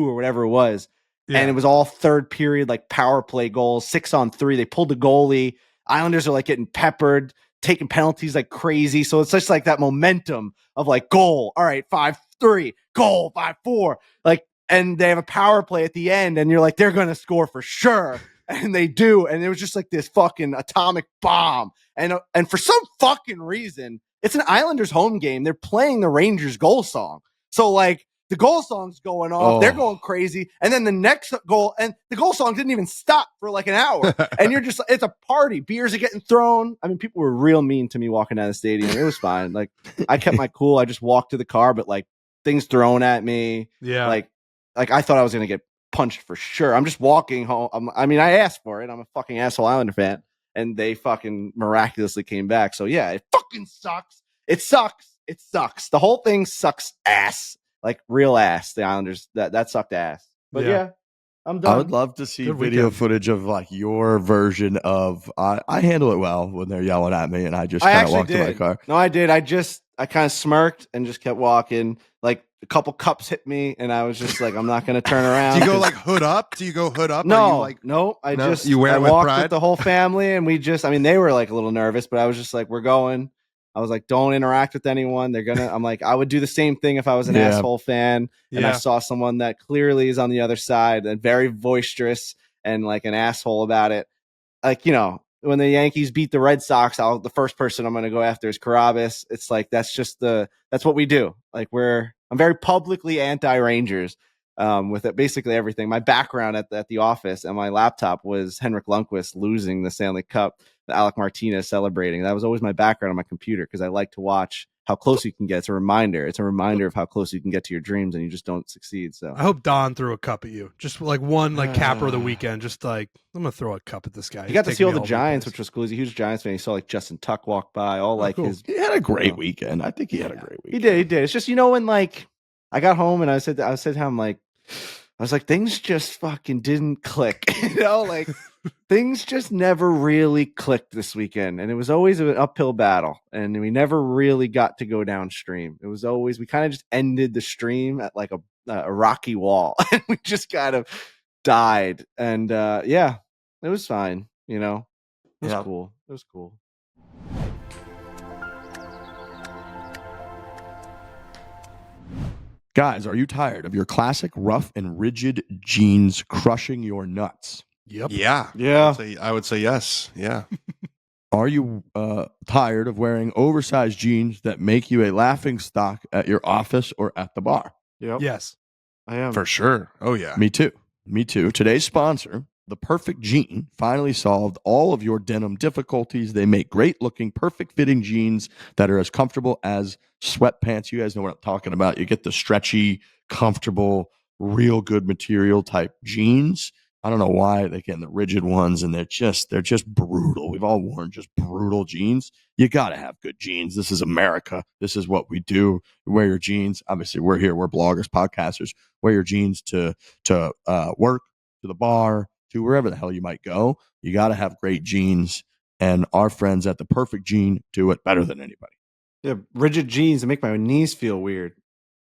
or whatever it was. Yeah. And it was all third period, like power play goals, 6-on-3. They pulled the goalie. Islanders are like getting peppered, taking penalties like crazy. So it's just like that momentum of like goal. All right, 5-3, goal, 5-4. Like, and they have a power play at the end, and you're like, they're going to score for sure. And they do. And it was just like this fucking atomic bomb. And for some fucking reason, it's an Islanders home game. They're playing the Rangers goal song. So like, the goal song's going off. Oh. They're going crazy. And then the next goal, and the goal song didn't even stop for like an hour. And you're just, it's a party. Beers are getting thrown. I mean, people were real mean to me walking out of the stadium. It was fine. Like, I kept my cool. I just walked to the car, but like things thrown at me. Yeah. Like I thought I was going to get punched for sure. I'm just walking home. I mean, I asked for it. I'm a fucking asshole Islander fan. And they fucking miraculously came back. So yeah, it fucking sucks. It sucks. It sucks. The whole thing sucks ass. Like real ass, the Islanders that sucked ass. But yeah, I'm done. I would love to see Good video weekend. footage of like your version of. I handle it well when they're yelling at me, and I just kind of actually walk to my did. car. No, I did. I kind of smirked and just kept walking. Like a couple cups hit me, and I was just like, I'm not going to turn around. do you go 'cause- like hood up? Do you go hood up? Are No, you like, no. No? I You wear it with walked pride? with the whole family, and I mean, they were like a little nervous, but I was just like, we're going. I was like, don't interact with anyone. I'm like, I would do the same thing if I was an Yeah. asshole fan and I Yeah. saw someone that clearly is on the other side and very boisterous and like an asshole about it. Like, when the Yankees beat the Red Sox, the first person I'm going to go after is Carabas. It's like, that's what we do. Like I'm very publicly anti-Rangers with it, basically everything. My background at the office and my laptop was Henrik Lundqvist losing the Stanley Cup, the Alec Martinez celebrating. That was always my background on my computer because I like to watch how close you can get. It's a reminder of how close you can get to your dreams and you just don't succeed. So I hope Don threw a cup at you. Just like one like capper of the weekend. Just like, I'm going to throw a cup at this guy. he got to He's see all taking the me over Giants, place. which was cool. He's a huge Giants fan. He saw like Justin Tuck walk by, all like cool. his. He had a great weekend. I think he had a great He weekend. did. It's just, when like I got home and I said to him, like, I was like, things just fucking didn't click, like things just never really clicked this weekend, and it was always an uphill battle, and we never really got to go downstream. It was always, we kind of just ended the stream at like a rocky wall, and we just kind of died. And yeah, it was fine. You know, it was cool. It was cool. Guys, are you tired of your classic rough and rigid jeans crushing your nuts? Yep. Yeah. I would say yes. Yeah. Are you tired of wearing oversized jeans that make you a laughing stock at your office or at the bar? Yep. Yes. I am. For sure. Oh, yeah. Me too. Today's sponsor, The Perfect Jean, finally solved all of your denim difficulties. They make great looking, perfect fitting jeans that are as comfortable as sweatpants. You guys know what I'm talking about. You get the stretchy, comfortable, real good material type jeans. I don't know why they get the rigid ones, and they're just brutal. We've all worn just brutal jeans. You got to have good jeans. This is America. This is what we do. We wear your jeans. Obviously, we're here. We're bloggers, podcasters. Wear your jeans to work, to the bar, to wherever the hell you might go. You got to have great jeans, and our friends at The Perfect Jean do it better than anybody. Yeah, rigid jeans that make my knees feel weird.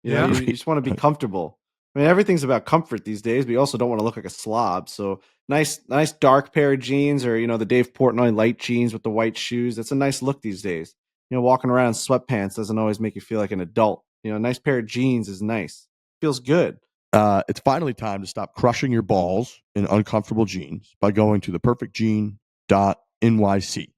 You know, Yeah. you just want to be comfortable. I mean, everything's about comfort these days, but you also don't want to look like a slob. So nice dark pair of jeans, or the Dave Portnoy light jeans with the white shoes. That's a nice look these days. Walking around in sweatpants doesn't always make you feel like an adult. A nice pair of jeans is nice. Feels good. It's finally time to stop crushing your balls in uncomfortable jeans by going to theperfectjean.nyc.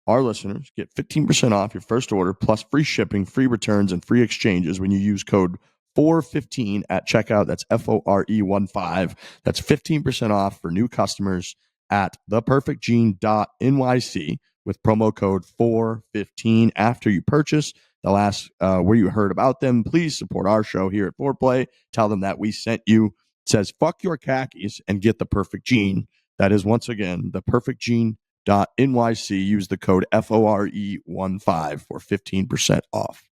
Our listeners get 15% off your first order, plus free shipping, free returns, and free exchanges when you use code Fore15 at checkout. That's FORE15. That's 15% off for new customers at theperfectjean.nyc with promo code Fore15 after you purchase. They'll ask where you heard about them. Please support our show here at Foreplay. Tell them that we sent you. It says, fuck your khakis and get the perfect jean. That is, once again, theperfectjean.nyc. Use the code FORE15 for 15% off.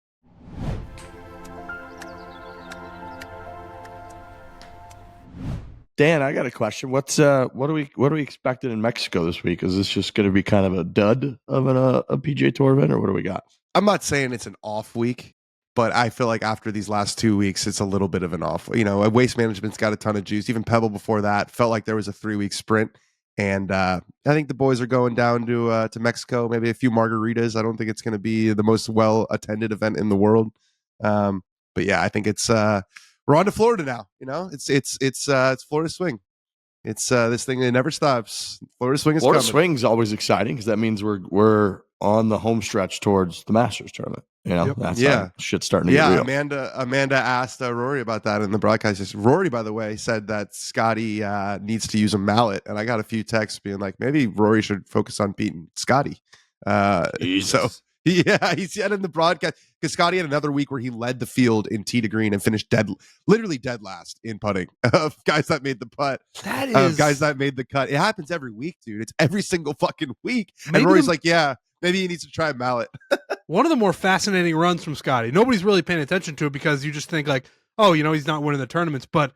Dan, I got a question. What are we expecting in Mexico this week? Is this just going to be kind of a dud of a PGA Tour event, or what do we got? I'm not saying it's an off week, but I feel like after these last 2 weeks, it's a little bit of an off. Waste Management's got a ton of juice. Even Pebble before that felt like there was a 3-week sprint. And I think the boys are going down to Mexico, maybe a few margaritas. I don't think it's going to be the most well-attended event in the world. But yeah, I think it's we're on to Florida now. It's Florida swing. It's this thing that never stops. Florida swing is Florida coming. swing's always exciting because that means we're on the home stretch towards the Masters tournament. Yep. That's how shit's starting to get real. Amanda asked Rory about that in the broadcast. Rory, by the way, said that Scottie needs to use a mallet, and I got a few texts being like, maybe Rory should focus on beating Scottie. So yeah, he said in the broadcast, because Scottie had another week where he led the field in tee to green and finished literally dead last in putting of guys that made the putt. That is guys that made the cut. It happens every week, dude. It's every single fucking week. Maybe and Rory's like, yeah, maybe he needs to try a mallet. one of the more fascinating runs from Scottie. Nobody's really paying attention to it because you just think like, oh, he's not winning the tournaments. But,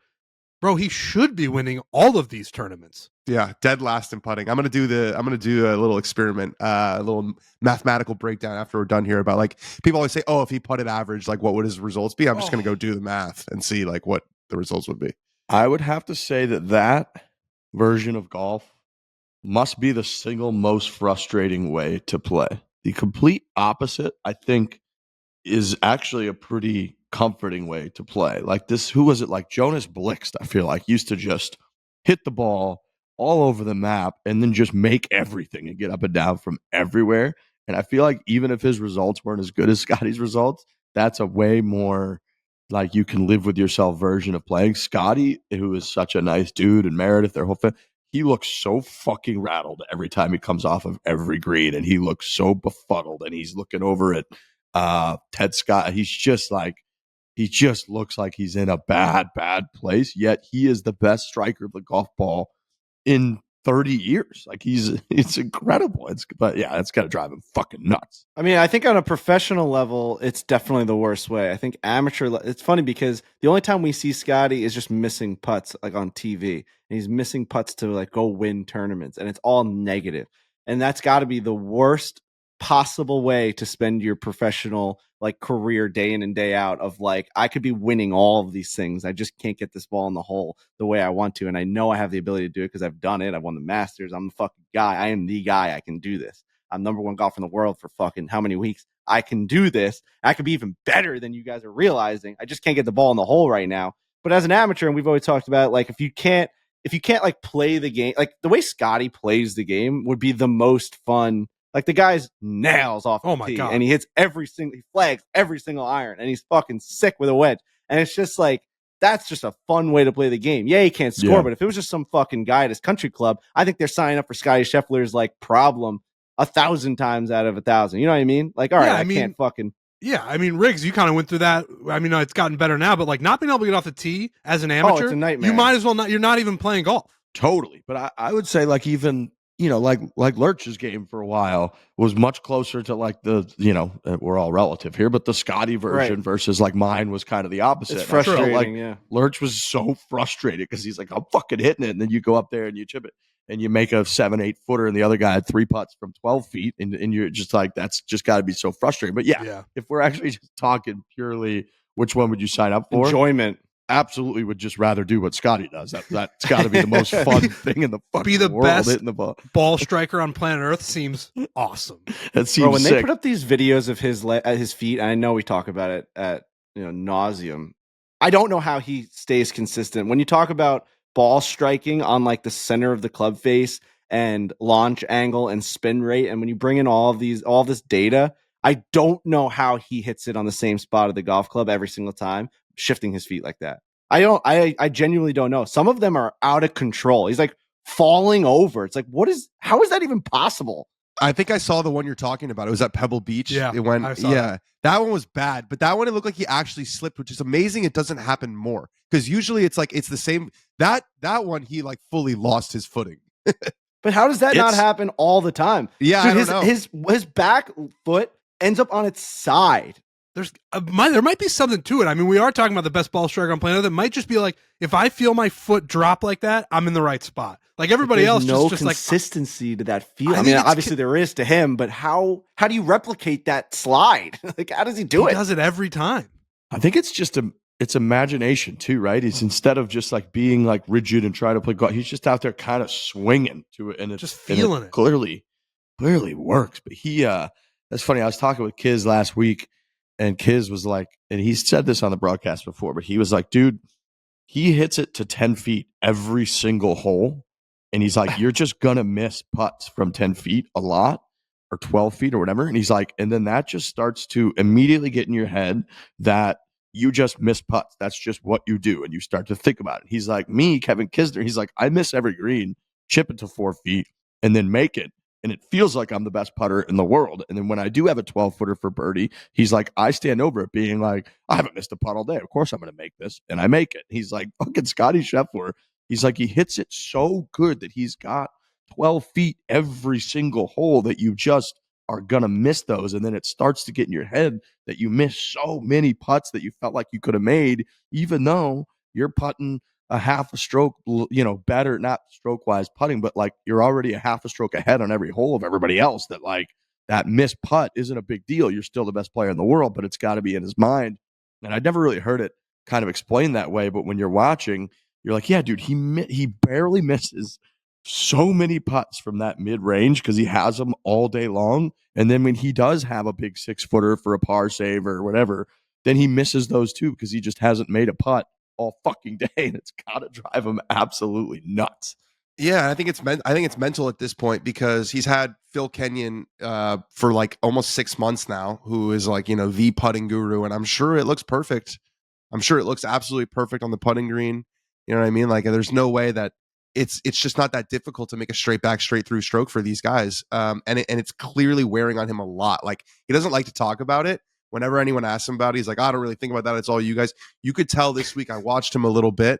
bro, he should be winning all of these tournaments. Yeah, dead last in putting. I'm gonna do a little experiment, a little mathematical breakdown after we're done here about, like, people always say, oh, if he putted average, like, what would his results be? I'm just gonna go do the math and see like what the results would be. I would have to say that version of golf must be the single most frustrating way to play. The complete opposite, I think, is actually a pretty comforting way to play. Like this, who was it? Like Jonas Blixt, I feel like, used to just hit the ball all over the map and then just make everything and get up and down from everywhere. And I feel like even if his results weren't as good as Scottie's results, that's a way more like you can live with yourself version of playing. Scottie, who is such a nice dude, and Meredith, their whole family, he looks so fucking rattled every time he comes off of every green, and he looks so befuddled, and he's looking over at Ted Scott. He just looks like he's in a bad place, yet he is the best striker of the golf ball in 30 years. Like it's incredible. But yeah, it's got to drive him fucking nuts. I mean, I think on a professional level, it's definitely the worst way. I think amateur, it's funny because the only time we see Scottie is just missing putts, like on TV, and he's missing putts to like go win tournaments, and it's all negative. And that's got to be the worst possible way to spend your professional like career day in and day out of like, I could be winning all of these things. I just can't get this ball in the hole the way I want to. And I know I have the ability to do it because I've done it. I've won the Masters. I'm the fucking guy. I am the guy. I can do this. I'm number one golfer in the world for fucking how many weeks? I can do this. I could be even better than you guys are realizing. I just can't get the ball in the hole right now. But as an amateur, and we've always talked about, like, if you can't like play the game, like the way Scottie plays the game would be the most fun. Like the guy's nails off the tee, and he flags every single iron, and he's fucking sick with a wedge. And it's just like, that's just a fun way to play the game. Yeah, he can't score, but if it was just some fucking guy at his country club, I think they're signing up for Scottie Scheffler's like problem 1,000 times out of 1,000. You know what I mean? Like, all right, I can't fucking. Yeah, I mean, Riggs, you kind of went through that. I mean, it's gotten better now, but like not being able to get off the tee as an amateur, it's a nightmare. You might as well not. You're not even playing golf. Totally, but I would say like even like Lurch's game for a while was much closer to like the we're all relative here, but the Scottie version versus like mine was kind of the opposite. It's frustrating. Like yeah, Lurch was so frustrated because he's like, I'm fucking hitting it, and then you go up there and you chip it. And you make a 7-8 footer, and the other guy had 3 putts from 12 feet, and you're just like, that's just got to be so frustrating. But yeah, if we're actually just talking purely, which one would you sign up for? Enjoyment. Absolutely, would just rather do what Scottie does. That's got to be the most fun thing in the fucking world. Best hitting the ball striker on planet Earth seems awesome. That seems Bro, when sick. they put up these videos of his at his feet, I know we talk about it at nauseum. I don't know how he stays consistent. When you talk about ball striking on like the center of the club face and launch angle and spin rate, and when you bring in all this data, I don't know how he hits it on the same spot of the golf club every single time, shifting his feet like that. I genuinely don't know. Some of them are out of control. He's like falling over. It's like, how is that even possible? I think I saw the one you're talking about. It was at Pebble Beach. Yeah, it went. that one was bad, but that one, it looked like he actually slipped, which is amazing. It doesn't happen more because usually it's like it's the same. That one, he like fully lost his footing. But how does that not happen all the time? Yeah, dude, I don't know. His back foot ends up on its side. There might be something to it. I mean, we are talking about the best ball striker on planet Earth. It might just be like, if I feel my foot drop like that, I'm in the right spot. Like everybody else, no just consistency to that feel. I mean, obviously there is to him, but how do you replicate that slide? Like, how does he do it? He does it every time. I think it's just it's imagination too, right? He's instead of just like being like rigid and trying to play golf, he's just out there kind of swinging to it, and it's just feeling it. Clearly works. But that's funny. I was talking with Kiz last week, and Kiz was like, and he said this on the broadcast before, but he was like, dude, he hits it to 10 feet every single hole. And he's like, you're just going to miss putts from 10 feet a lot, or 12 feet or whatever. And he's like, and then that just starts to immediately get in your head that you just miss putts. That's just what you do. And you start to think about it. He's like, me, Kevin Kisner, he's like, I miss every green, chip it to 4 feet, and then make it. And it feels like I'm the best putter in the world. And then when I do have a 12-footer for birdie, he's like, I stand over it being like, I haven't missed a putt all day. Of course I'm going to make this. And I make it. He's like, fucking Scottie Scheffler. He's like, he hits it so good that he's got 12 feet every single hole that you just are going to miss those. And then it starts to get in your head that you miss so many putts that you felt like you could have made, even though you're putting a half a stroke, better, not stroke wise putting, but like you're already a half a stroke ahead on every hole of everybody else. That like that missed putt isn't a big deal. You're still the best player in the world, but it's got to be in his mind. And I'd never really heard it kind of explained that way. But when you're watching, you're like, yeah, dude, he barely misses so many putts from that mid range because he has them all day long. And then when he does have a big 6-footer for a par save or whatever, then he misses those too because he just hasn't made a putt all fucking day, and it's gotta drive him absolutely nuts. Yeah, I think it's mental at this point because he's had Phil Kenyon for like almost 6 months now, who is like the putting guru, and I'm sure it looks perfect. I'm sure it looks absolutely perfect on the putting green. You know what I mean? Like, there's no way that it's just not that difficult to make a straight back, straight through stroke for these guys, and it's clearly wearing on him a lot. Like, he doesn't like to talk about it. Whenever anyone asks him about it, he's like, I don't really think about that. It's all you guys. You could tell this week I watched him a little bit.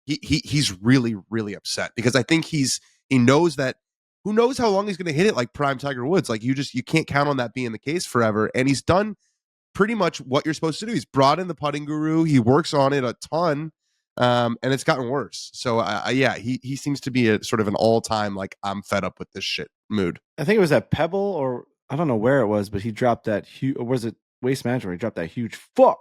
he's really, really upset because I think he knows that who knows how long he's going to hit it like prime Tiger Woods. Like you can't count on that being the case forever. And he's done pretty much what you're supposed to do. He's brought in the putting guru. He works on it a ton. And it's gotten worse. So he seems to be a sort of an all-time like I'm fed up with this shit mood. I think it was at Pebble, or I don't know where it was, but he dropped that huge. Or was it Waste Management? He dropped that huge fuck,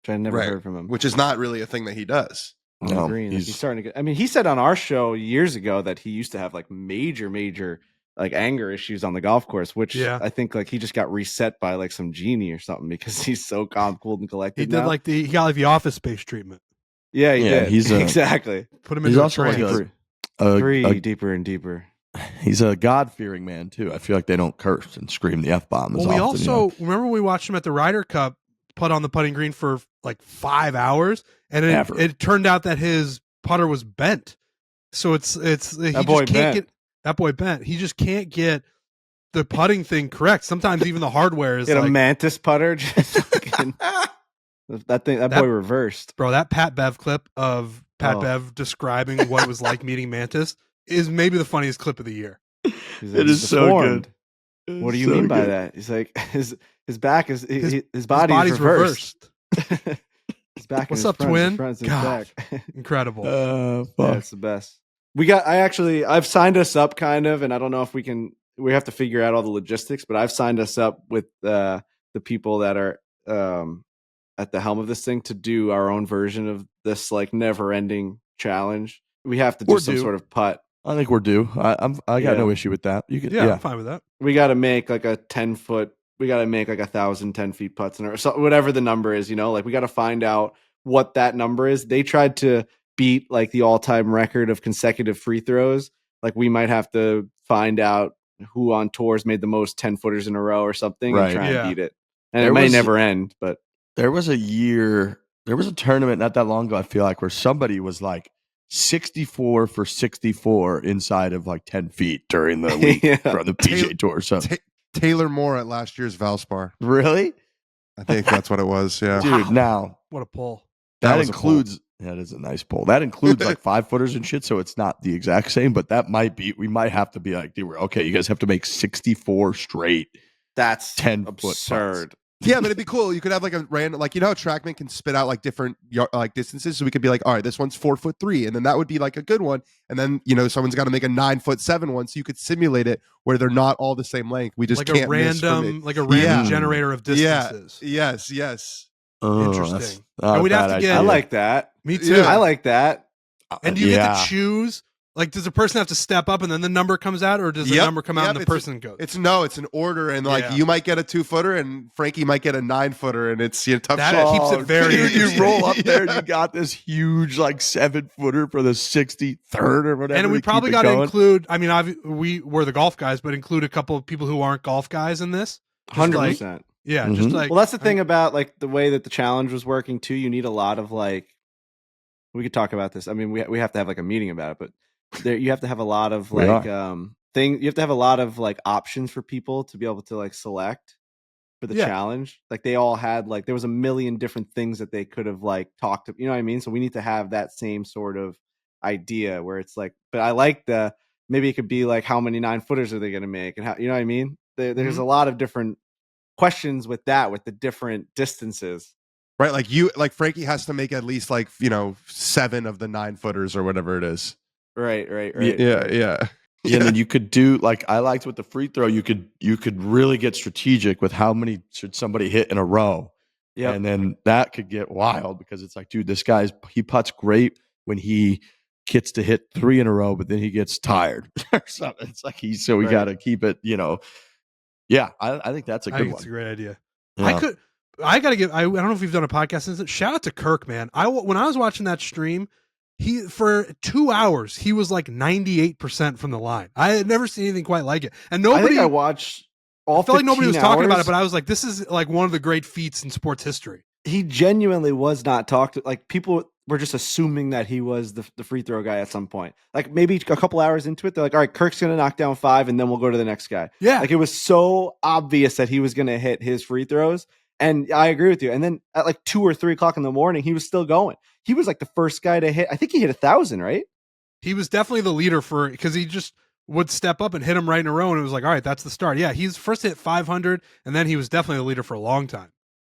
which I never heard from him. Which is not really a thing that he does. On the green. He's starting to get. I mean, he said on our show years ago that he used to have like major like anger issues on the golf course, which I think like he just got reset by like some genie or something because he's so calm, cool, and collected. He did now. he got like the Office Space treatment. Yeah, he did. He's exactly. Put him he's in also like three deeper and deeper. He's a God-fearing man too. I feel like they don't curse and scream the F-bomb as we often. also remember when we watched him at the Ryder Cup putt on the putting green for like 5 hours, and it turned out that his putter was bent. So it's that boy bent. He just can't get the putting thing correct. Sometimes even the hardware is get like a Mantis putter. Just fucking, that boy reversed, bro. That Pat Bev clip of Pat Bev describing what it was like meeting Mantis is maybe the funniest clip of the year. Like, it is so good. What do you mean by that? He's like his back is his body's reversed. His back. What's up, twin? His God, back. incredible. Yeah, it's the best. I've signed us up kind of, and I don't know if we have to figure out all the logistics, but I've signed us up with the people that are at the helm of this thing to do our own version of this like never ending challenge. We have to do some sort of putt. I think we're due. I got no issue with that. You can, I'm fine with that. We got to make like a 10-foot. We got to make like 1,000 10 feet putts or so, whatever the number is. Like we got to find out what that number is. They tried to beat like the all-time record of consecutive free throws. Like we might have to find out who on tours made the most 10-footers in a row or something and try and beat it. And it may never end, but there was a tournament not that long ago, I feel like, where somebody was like 64 for 64 inside of like 10 feet during the week from the PGA Tour. So Taylor Moore at last year's Valspar. Really? I think that's what it was. Yeah, dude. Now what a pull. That includes. That is a nice pull. That includes like 5-footers and shit. So it's not the exact same, but that might be. We might have to be like, dude, okay, you guys have to make 64 straight. That's 10 absurd. foot. Yeah, but it'd be cool. You could have like a random, like, you know how TrackMan can spit out like different like distances. So we could be like, all right, this one's 4'3", and then that would be like a good one. And then someone's got to make a 9'7" one, so you could simulate it where they're not all the same length. We just like can't a random generator of distances. Yeah. Yes. Interesting. And we'd have to get. I like that. Me too. Yeah. I like that. And do you get to choose? Like, does the person have to step up and then the number comes out, or does the number come out and the person goes? It's an order, and like you might get a 2-footer, and Frankie might get a 9-footer, and it's tough that shit. keeps it very. You roll up there, and you got this huge like 7-footer for the 63rd or whatever. And we probably got to include. I mean, we're the golf guys, but include a couple of people who aren't golf guys in this. 100%. Yeah, just like. Well, that's the thing about like the way that the challenge was working too. You need a lot of like. We could talk about this. I mean, we have to have like a meeting about it, but. You have to have a lot of like you have to have a lot of like options for people to be able to like select for the challenge. Like they all had like there was a million different things that they could have like talked to, you know what I mean? So we need to have that same sort of idea where it's like, but I like maybe it could be like how many 9-footers are they going to make and how, you know what I mean? There's a lot of different questions with the different distances. Right, like Frankie has to make at least like 7 of the 9-footers or whatever it is. Right. Yeah. And then you could do like I liked with the free throw. You could really get strategic with how many should somebody hit in a row. Yeah, and then that could get wild because it's like, dude, this he putts great when he gets to hit 3 in a row, but then he gets tired or something. It's like we got to keep it. Yeah, I think that's a good one. It's a great idea. Yeah. I gotta give. I don't know if we've done a podcast since it. Shout out to Kirk, man. When I was watching that stream. He for 2 hours he was like 98% from the line. I had never seen anything quite like it, and nobody. I think I watched all. I felt like nobody was talking about it, but I was like, "This is like one of the great feats in sports history." He genuinely was not talked to. Like people were just assuming that he was the free throw guy at some point. Like maybe a couple hours into it, they're like, "All right, Kirk's gonna knock down 5, and then we'll go to the next guy." Yeah, like it was so obvious that he was gonna hit his free throws, And I agree with you. And then at like 2 or 3 o'clock in the morning, he was still going. He was like the first guy to hit. I think he hit 1,000, right? He was definitely the leader because he just would step up and hit him right in a row. And it was like, all right, that's the start. Yeah, he's first hit 500, and then he was definitely the leader for a long time.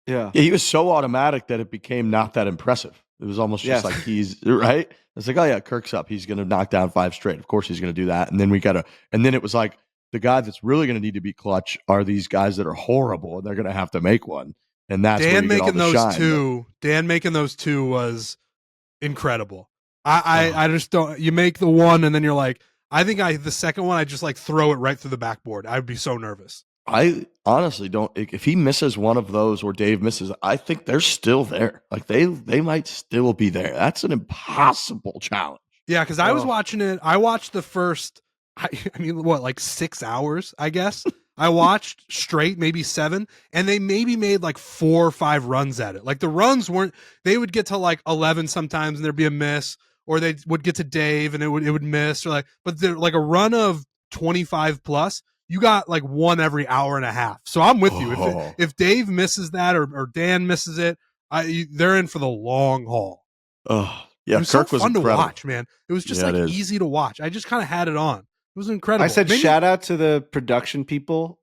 Yeah. Yeah, he was so automatic that it became not that impressive. It was almost just like he's right. It's like, oh yeah, Kirk's up. He's going to knock down 5 straight. Of course he's going to do that. And then and then it was like the guy that's really going to need to be clutch are these guys that are horrible and they're going to have to make one. And that's Dan where you get all making the those shine. two. Dan making those two was incredible. I just don't. You make the one and then you're like, I think the second one I just like throw it right through the backboard. I'd be so nervous. I honestly don't. If he misses one of those or Dave misses, I think they're still there. Like they might still be there. That's an impossible challenge. Yeah, because I was watching it. I watched the first. I mean, what, like 6 hours? I guess I watched straight, maybe 7, and they maybe made like 4 or 5 runs at it. Like the runs weren't. They would get to like 11 sometimes, and there'd be a miss, or they would get to Dave and it would miss, or like. But they're like a run of 25 plus. You got like one every hour and a half. So I'm with you. If Dave misses that or Dan misses it, they're in for the long haul. Oh, yeah. It was Kirk so was fun incredible. to watch, man. It was just easy to watch. I just kind of had it on. It was incredible. I said shout out to the production people.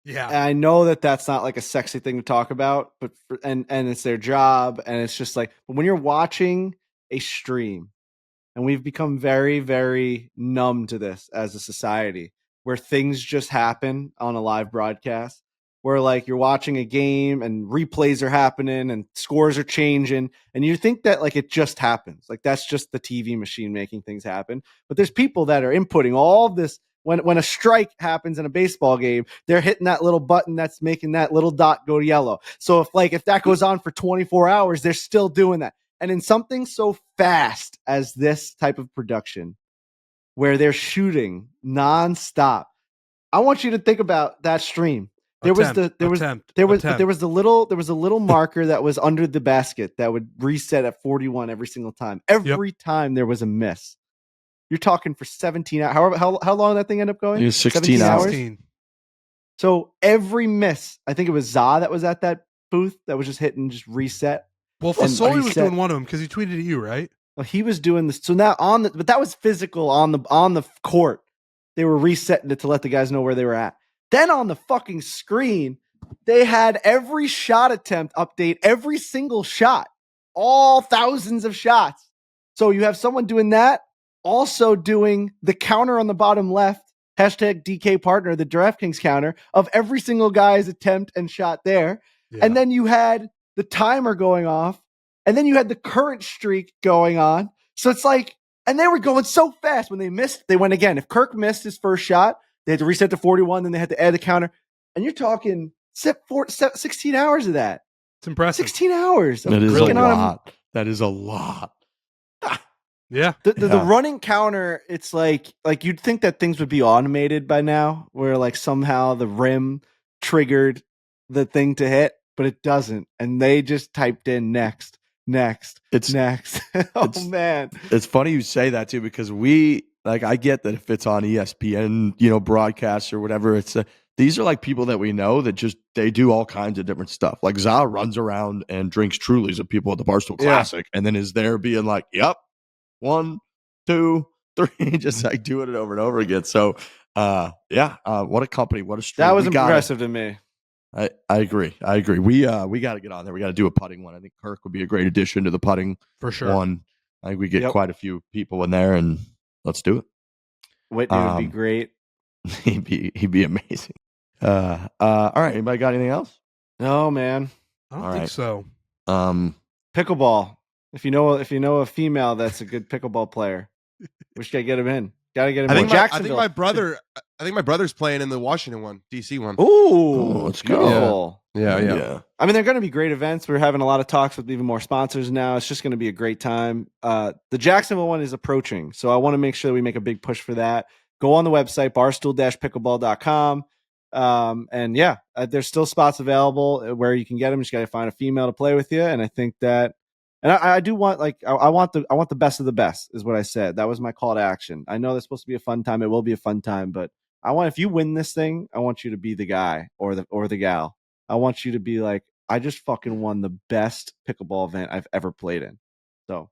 Yeah. And I know that that's not like a sexy thing to talk about, but and it's their job. And it's just like, but when you're watching a stream, and we've become very, very numb to this as a society, where things just happen on a live broadcast, where like you're watching a game and replays are happening and scores are changing, and you think that like it just happens. Like that's just the TV machine making things happen. But there's people that are inputting all of this. When a strike happens in a baseball game, they're hitting that little button that's making that little dot go yellow. So if that goes on for 24 hours, they're still doing that. And in something so fast as this type of production, where they're shooting nonstop, I want you to think about that stream. There was a little marker that was under the basket that would reset at 41 every single time. Every time there was a miss. You're talking for 17 hours. However, how long that thing ended up going? It was 16 hours. 16. So every miss, I think it was Za that was at that booth that was just hitting, just reset. Well, Fasoli was doing one of them because he tweeted at you, right? Well, he was doing this. So now but that was physical on the court. They were resetting it to let the guys know where they were at. Then on the fucking screen, they had every shot attempt update, every single shot, all thousands of shots. So you have someone doing that, also doing the counter on the bottom left, hashtag DK partner, the DraftKings counter of every single guy's attempt and shot there. Yeah. And then you had the timer going off, and then you had the current streak going on. So it's like, and they were going so fast. When they missed, they went again. If Kirk missed his first shot, they had to reset to 41, then they had to add the counter. And you're talking 16 hours of that. It's impressive. 16 hours. That is a lot. That is a lot. Yeah. The running counter, it's like you'd think that things would be automated by now, where like somehow the rim triggered the thing to hit, but it doesn't. And they just typed in next. Next. Man. It's funny you say that too, because I get that if it's on ESPN, broadcasts or whatever, these are like people that we know that just, they do all kinds of different stuff. Like Za runs around and drinks Trulies with people at the Barstool Classic and then is there being like, yep, 1, 2, 3, just like doing it over and over again. So what a company, what a stream. That was impressive to me. I agree. We got to get on there. We got to do a putting one. I think Kirk would be a great addition to the putting for sure one. I think we get quite a few people in there, and let's do it. Whitney would be great. He'd be amazing. All right. Anybody got anything else? No, man. I don't think so. Pickleball. If you know a female that's a good pickleball player, we should get him in. Gotta get him. I think my brother's playing in the Washington one, DC one. Ooh, let's go. Yeah. I mean, they're going to be great events. We're having a lot of talks with even more sponsors now. It's just going to be a great time. The Jacksonville one is approaching, so I want to make sure that we make a big push for that. Go on the website, barstool-pickleball.com. And there's still spots available where you can get them. You just got to find a female to play with you. And I think that, and I do want, I want the best of the best is what I said. That was my call to action. I know that's supposed to be a fun time. It will be a fun time, but if you win this thing, I want you to be the guy or the gal. I want you to be like, I just fucking won the best pickleball event I've ever played in. So,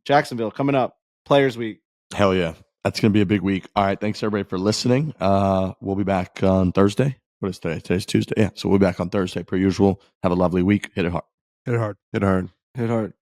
Jacksonville coming up, Players Week. Hell yeah. That's going to be a big week. All right. Thanks, everybody, for listening. We'll be back on Thursday. What is today? Today's Tuesday. Yeah. So we'll be back on Thursday per usual. Have a lovely week. Hit it hard. Hit it hard. Hit hard. Hit hard.